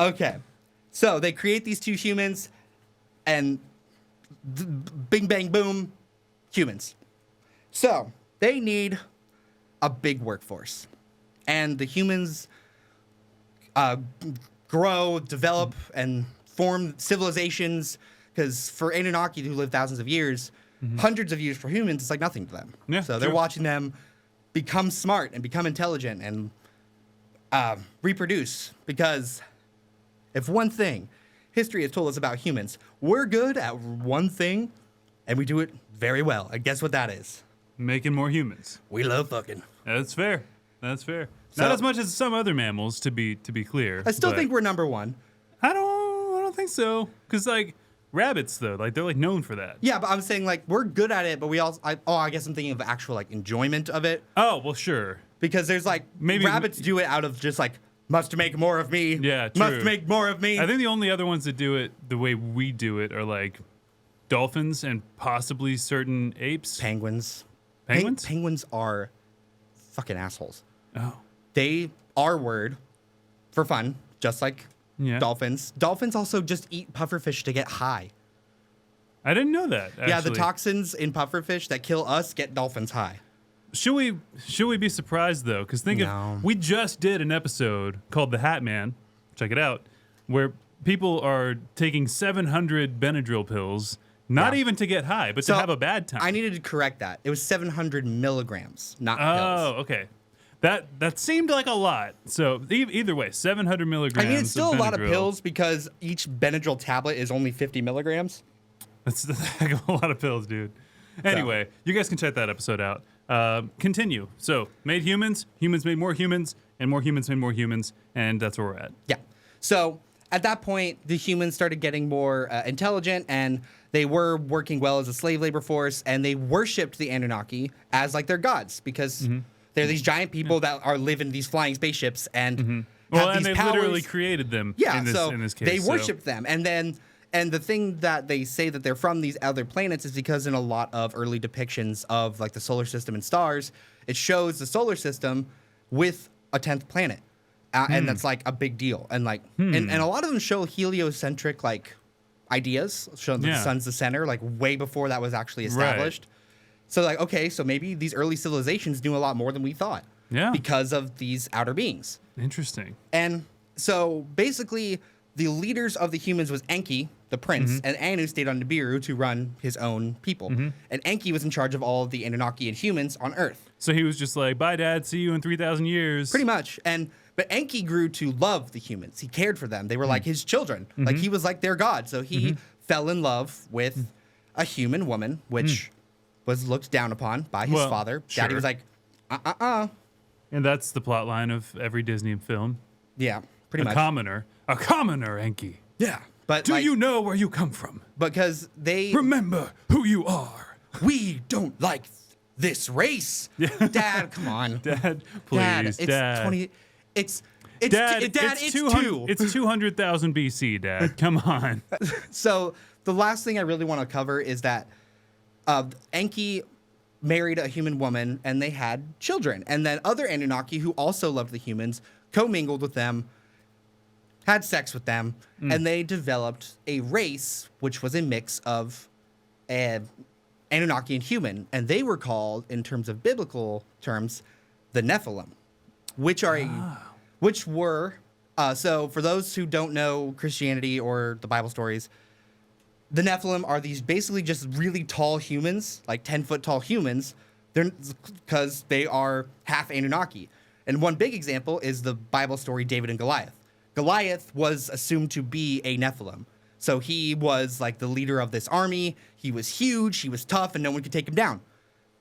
S1: Okay. So they create these two humans, and bing, bang, boom, humans. So they need a big workforce. And the humans grow, develop, and form civilizations, because for Anunnaki who live thousands of years, hundreds of years for humans, it's like nothing to them.
S2: Yeah,
S1: so they're
S2: true.
S1: watching them become smart and become intelligent and reproduce, because if one thing history has told us about humans, we're good at one thing, and we do it very well. And guess what that is?
S2: Making more humans.
S1: We love fucking.
S2: That's fair. That's fair.
S1: So-
S2: Not as much as some other mammals, to be clear.
S1: I still
S2: but
S1: think we're number one.
S2: I don't think so. Cause like rabbits though, like they're like known for that.
S1: Yeah, but I'm saying like we're good at it, but we also I guess I'm thinking of actual like enjoyment of it,
S2: Oh well, sure.
S1: because there's like
S2: Maybe-
S1: rabbits do it out of just like must make more of me.
S2: Yeah,
S1: must
S2: true.
S1: make more of me.
S2: I think the only other ones that do it the way we do it are like dolphins and possibly certain apes.
S1: Penguins.
S2: Penguins?
S1: Penguins are fucking assholes.
S2: Oh.
S1: They are word for fun, just like
S2: Yeah.
S1: dolphins. Dolphins also just eat pufferfish to get high.
S2: I didn't know that. Actually.
S1: Yeah, the toxins in pufferfish that kill us get dolphins high.
S2: Should we be surprised though? Because think
S1: No.
S2: of we just did an episode called The Hat Man. Check it out, where people are taking 700 Benadryl pills, not
S1: Yeah.
S2: even to get high, but to have a bad time.
S1: I needed to correct that. It was 700 milligrams, not
S2: Oh,
S1: pills.
S2: okay. That seemed like a lot. So either way, 700
S1: I
S2: milligrams.
S1: mean, it's still a lot of
S2: Benadryl.
S1: pills because each Benadryl tablet is only 50 milligrams.
S2: That's a heck of a lot of pills, dude. Anyway, you guys can check that episode out. Continue. So, made humans, humans made more humans, and more humans made more humans, and that's where we're at.
S1: Yeah. So at that point, the humans started getting more intelligent, and they were working well as a slave labor force, and they worshipped the Anunnaki as like their gods, because they're these giant people that are live in these flying spaceships and have
S2: Well, and
S1: these
S2: they
S1: powers.
S2: literally created them.
S1: Yeah,
S2: in this case,
S1: they
S2: so-
S1: worship them, and the thing that they say that they're from these other planets is because in a lot of early depictions of like the solar system and stars, it shows the solar system with a 10th planet, and that's like a big deal. And like and a lot of them show heliocentric like ideas, showing that the sun's the center, like way before that was actually established. Right. So like, okay, so maybe these early civilizations knew a lot more than we thought.
S2: Yeah.
S1: Because of these outer beings.
S2: Interesting.
S1: And so basically the leaders of the humans was Enki, the prince, and Anu stayed on Nibiru to run his own people. And Enki was in charge of all of the Anunnaki and humans on Earth.
S2: So he was just like, bye, Dad, see you in 3,000 years.
S1: Pretty much. But Enki grew to love the humans. He cared for them. They were like his children. Like he was like their god. So he fell in love with a human woman, which was looked down upon by his father.
S2: Sure.
S1: Daddy was like,
S2: And that's the plot line of every Disney film.
S1: Yeah, pretty much.
S2: A commoner, Enki.
S1: Yeah. But
S2: Do you know where you come from?
S1: Because they...
S2: Remember who you are.
S1: We don't like this race. Dad, come on.
S2: Dad, please, Dad.
S1: It's
S2: Dad,
S1: Dad, it's 2.
S2: It's 200,000 BC, Dad. Come on.
S1: So the last thing I really want to cover is that Enki married a human woman and they had children. And then other Anunnaki who also loved the humans commingled with them, had sex with them, and they developed a race which was a mix of Anunnaki and human. And they were called, in terms of biblical terms, the Nephilim, which were so for those who don't know Christianity or the Bible stories, the Nephilim are these basically just really tall humans, like 10-foot tall humans, because they are half Anunnaki. And one big example is the Bible story David and Goliath. Goliath was assumed to be a Nephilim. So he was like the leader of this army. He was huge, he was tough, and no one could take him down.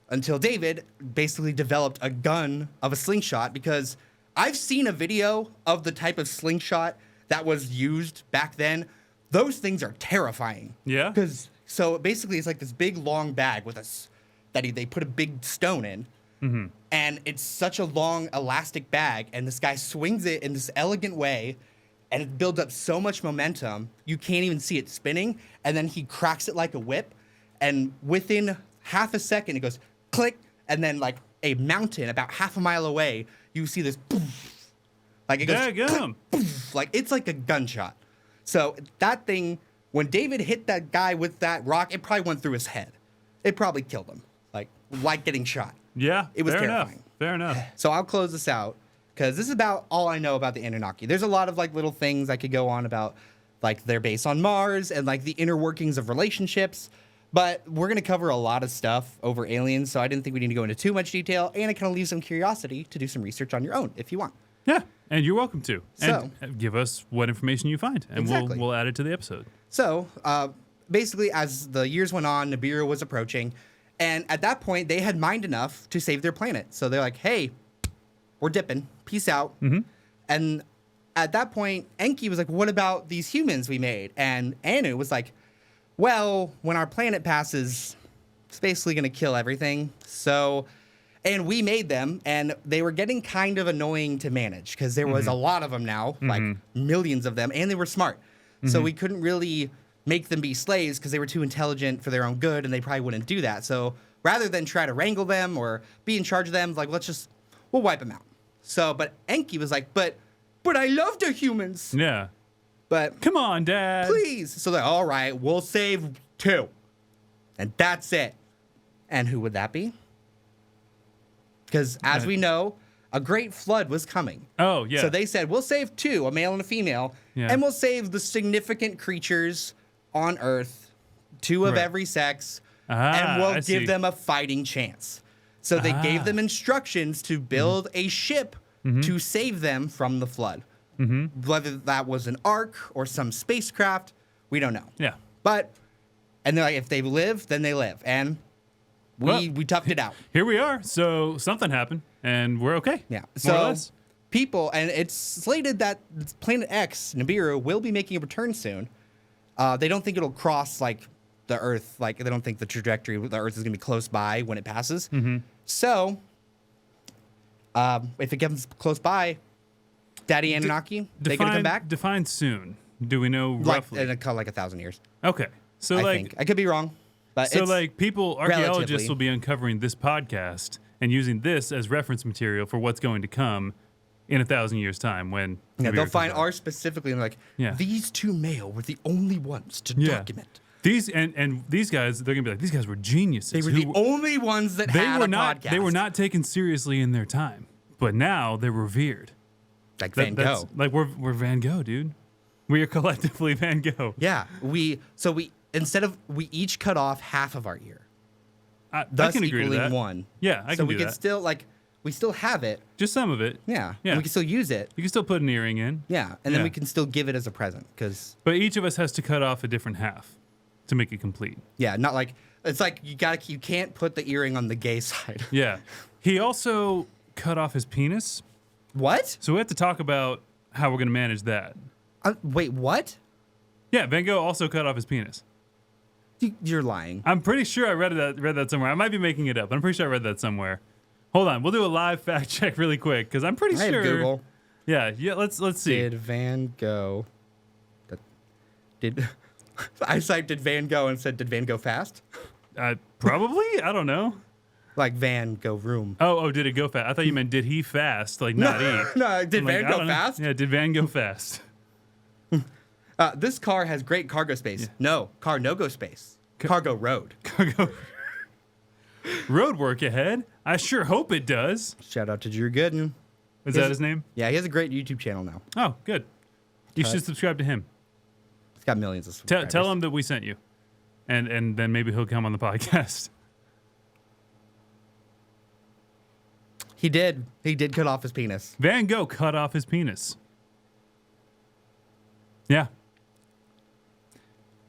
S1: Until David basically developed a gun of a slingshot, because I've seen a video of the type of slingshot that was used back then. Those things are terrifying.
S2: Yeah.
S1: So basically, it's like this big long bag with they put a big stone in, and it's such a long elastic bag, and this guy swings it in this elegant way, and it builds up so much momentum you can't even see it spinning, and then he cracks it like a whip, and within half a second it goes click, and then like a mountain about half a mile away you see this poof, like it goes click, poof, like it's like a gunshot. So that thing, when David hit that guy with that rock, it probably went through his head. It probably killed him, like getting shot.
S2: Yeah,
S1: it was terrifying.
S2: Fair enough.
S1: So I'll close this out because this is about all I know about the Anunnaki. There's a lot of like little things I could go on about, like their base on Mars and like the inner workings of relationships. But we're going to cover a lot of stuff over aliens, so I didn't think we need to go into too much detail. And it kind of leaves some curiosity to do some research on your own if you want.
S2: Yeah, and you're welcome to. And give us what information you find, and we'll add it to the episode.
S1: So basically, as the years went on, Nibiru was approaching. And at that point, they had mined enough to save their planet. So they're like, hey, we're dipping. Peace out. And at that point, Enki was like, what about these humans we made? And Anu was like, well, when our planet passes, it's basically going to kill everything. So, and we made them, and they were getting kind of annoying to manage because there was a lot of them now, like millions of them, and they were smart. So we couldn't really make them be slaves because they were too intelligent for their own good, and they probably wouldn't do that. So rather than try to wrangle them or be in charge of them, like, we'll wipe them out. So, but Enki was like, but I love the humans.
S2: Yeah.
S1: But
S2: come on, Dad.
S1: Please. So they're all right, we'll save 2. And that's it. And who would that be? Because as we know, a great flood was coming.
S2: Oh, yeah.
S1: So they said, we'll save 2, a male and a female, and we'll save the significant creatures on Earth, 2 of every sex, and we'll give them a fighting chance. So they gave them instructions to build a ship to save them from the flood. Whether that was an ark or some spacecraft, we don't know.
S2: Yeah.
S1: And they're like, if they live, then they live. And we toughed it out.
S2: Here we are. So something happened, and we're okay.
S1: Yeah. So people, and it's slated that Planet X, Nibiru, will be making a return soon. They don't think it'll cross like the Earth. Like they don't think the trajectory of the Earth is going to be close by when it passes. So if it comes close by, Daddy Anunnaki, they gonna come back?
S2: Define soon. Do we know roughly?
S1: Like 1,000 years.
S2: Okay. So
S1: I think. I could be wrong. But
S2: so archaeologists will be uncovering this podcast and using this as reference material for what's going to come in 1,000 years' time when
S1: they'll find ours specifically and like, these two male were the only ones to document.
S2: These and these guys, they're gonna be like, these guys were geniuses.
S1: They were the only ones that had a podcast.
S2: They were not taken seriously in their time, but now they're revered.
S1: Like Van Gogh.
S2: Like we're Van Gogh, dude. We are collectively Van Gogh.
S1: Yeah, we each cut off half of our ear.
S2: Thus I can agree to that.
S1: One.
S2: Yeah, I can do that.
S1: So we can still we still have it.
S2: Just some of it.
S1: Yeah. And we can still use it.
S2: You can still put an earring in.
S1: Yeah, and then we can still give it as a present
S2: But each of us has to cut off a different half to make it complete.
S1: Yeah, not like it's like you can't put the earring on the gay side.
S2: Yeah. He also cut off his penis.
S1: What?
S2: So we have to talk about how we're going to manage that.
S1: Wait, what?
S2: Yeah, Van Gogh also cut off his penis.
S1: You're lying.
S2: I'm pretty sure I read that somewhere. I might be making it up. I'm pretty sure I read that somewhere. Hold on, we'll do a live fact check really quick because I'm pretty sure.
S1: I have Google.
S2: Yeah. Let's see.
S1: Did Van Gogh? I typed "did Van Gogh" and said "did Van Gogh fast?"
S2: Probably. I don't know.
S1: Like Van Gogh room.
S2: Oh, did it go fast? I thought you meant did he fast? Like not eat.
S1: No, did Van go fast?
S2: Yeah, did Van go fast?
S1: This car has great cargo space. Yeah. No, car no-go space. Cargo road.
S2: Cargo road work ahead. I sure hope it does.
S1: Shout out to Drew Gooden.
S2: Is that his name?
S1: Yeah, he has a great YouTube channel now.
S2: Oh, good. You should subscribe to him.
S1: He's got millions of subscribers.
S2: Tell him that we sent you, and then maybe he'll come on the podcast.
S1: He did. He did cut off his penis.
S2: Van Gogh cut off his penis. Yeah.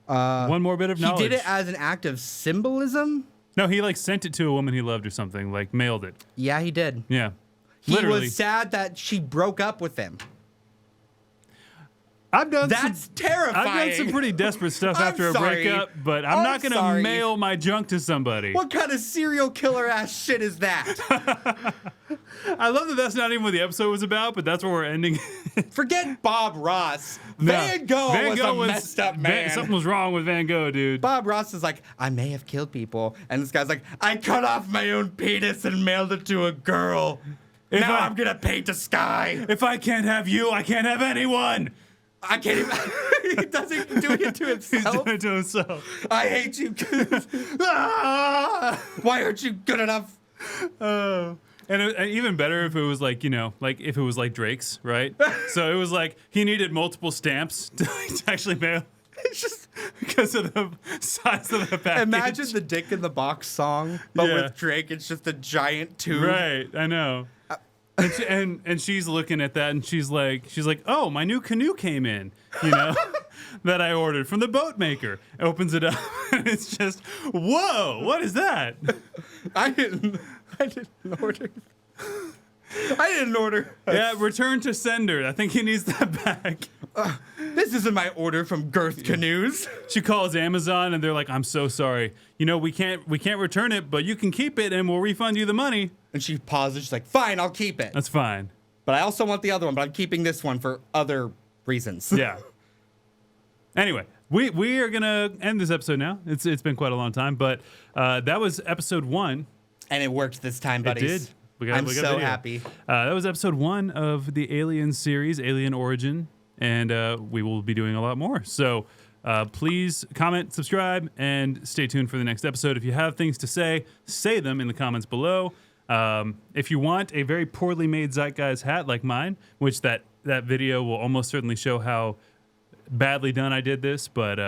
S2: One more bit of knowledge.
S1: He did it as an act of symbolism?
S2: No, he like sent it to a woman he loved or something, like mailed it.
S1: Yeah, he did.
S2: Yeah.
S1: He was sad that she broke up with him. That's terrifying.
S2: I've done some pretty desperate stuff after a breakup, but I'm not going to mail my junk to somebody.
S1: What kind of serial killer ass shit is that?
S2: I love that that's not even what the episode was about, but that's where we're ending.
S1: Forget Bob Ross. Van Gogh was a messed up man.
S2: Something was wrong with Van Gogh, dude.
S1: Bob Ross is like, I may have killed people. And this guy's like, I cut off my own penis and mailed it to a girl. Now I'm going to paint a sky.
S2: If I can't have you, I can't have anyone.
S1: I can't even. He doesn't do it to himself.
S2: He's doing it to himself.
S1: I hate you. Why aren't you good enough?
S2: And even better if it was like, like if it was like Drake's, right? So it was like he needed multiple stamps to actually mail. It's just because of the size of the package.
S1: Imagine the Dick in the Box song, but with Drake, it's just a giant tube.
S2: Right, I know. And she's looking at that and she's like, oh, my new canoe came in, that I ordered from the boat maker. Opens it up and it's just, whoa, what is that?
S1: I didn't order. I didn't order.
S2: Yeah, return to sender. I think he needs that back.
S1: This isn't my order from Girth Canoes.
S2: She calls Amazon and they're like, I'm so sorry. We can't return it, but you can keep it and we'll refund you the money.
S1: And she pauses. She's like, fine, I'll keep it.
S2: That's fine.
S1: But I also want the other one, but I'm keeping this one for other reasons.
S2: Yeah. Anyway, we are going to end this episode now. It's been quite a long time, but that was episode 1.
S1: And it worked this time, buddies.
S2: It did.
S1: I'm so happy.
S2: That was episode 1 of the Alien series, Alien Origin, and we will be doing a lot more. So please comment, subscribe, and stay tuned for the next episode. If you have things to say them in the comments below. If you want a very poorly made Zeitgeist hat like mine, which that video will almost certainly show how badly done I did this, but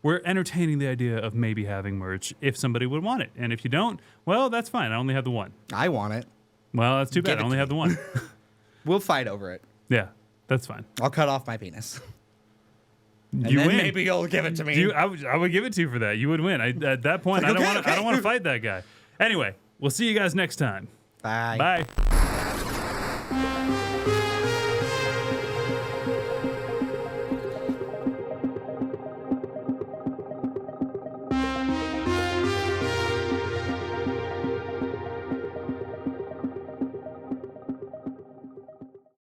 S2: we're entertaining the idea of maybe having merch if somebody would want it. And if you don't, well, that's fine. I only have the one.
S1: I want it.
S2: Well, that's too bad. I only have the one.
S1: We'll fight over it.
S2: Yeah, that's fine.
S1: I'll cut off my penis. And
S2: you
S1: then
S2: win.
S1: Maybe you'll give it to me.
S2: I would give it to you for that. You would win. At that point, I don't want to fight that guy. Anyway, we'll see you guys next time.
S1: Bye.
S2: Bye.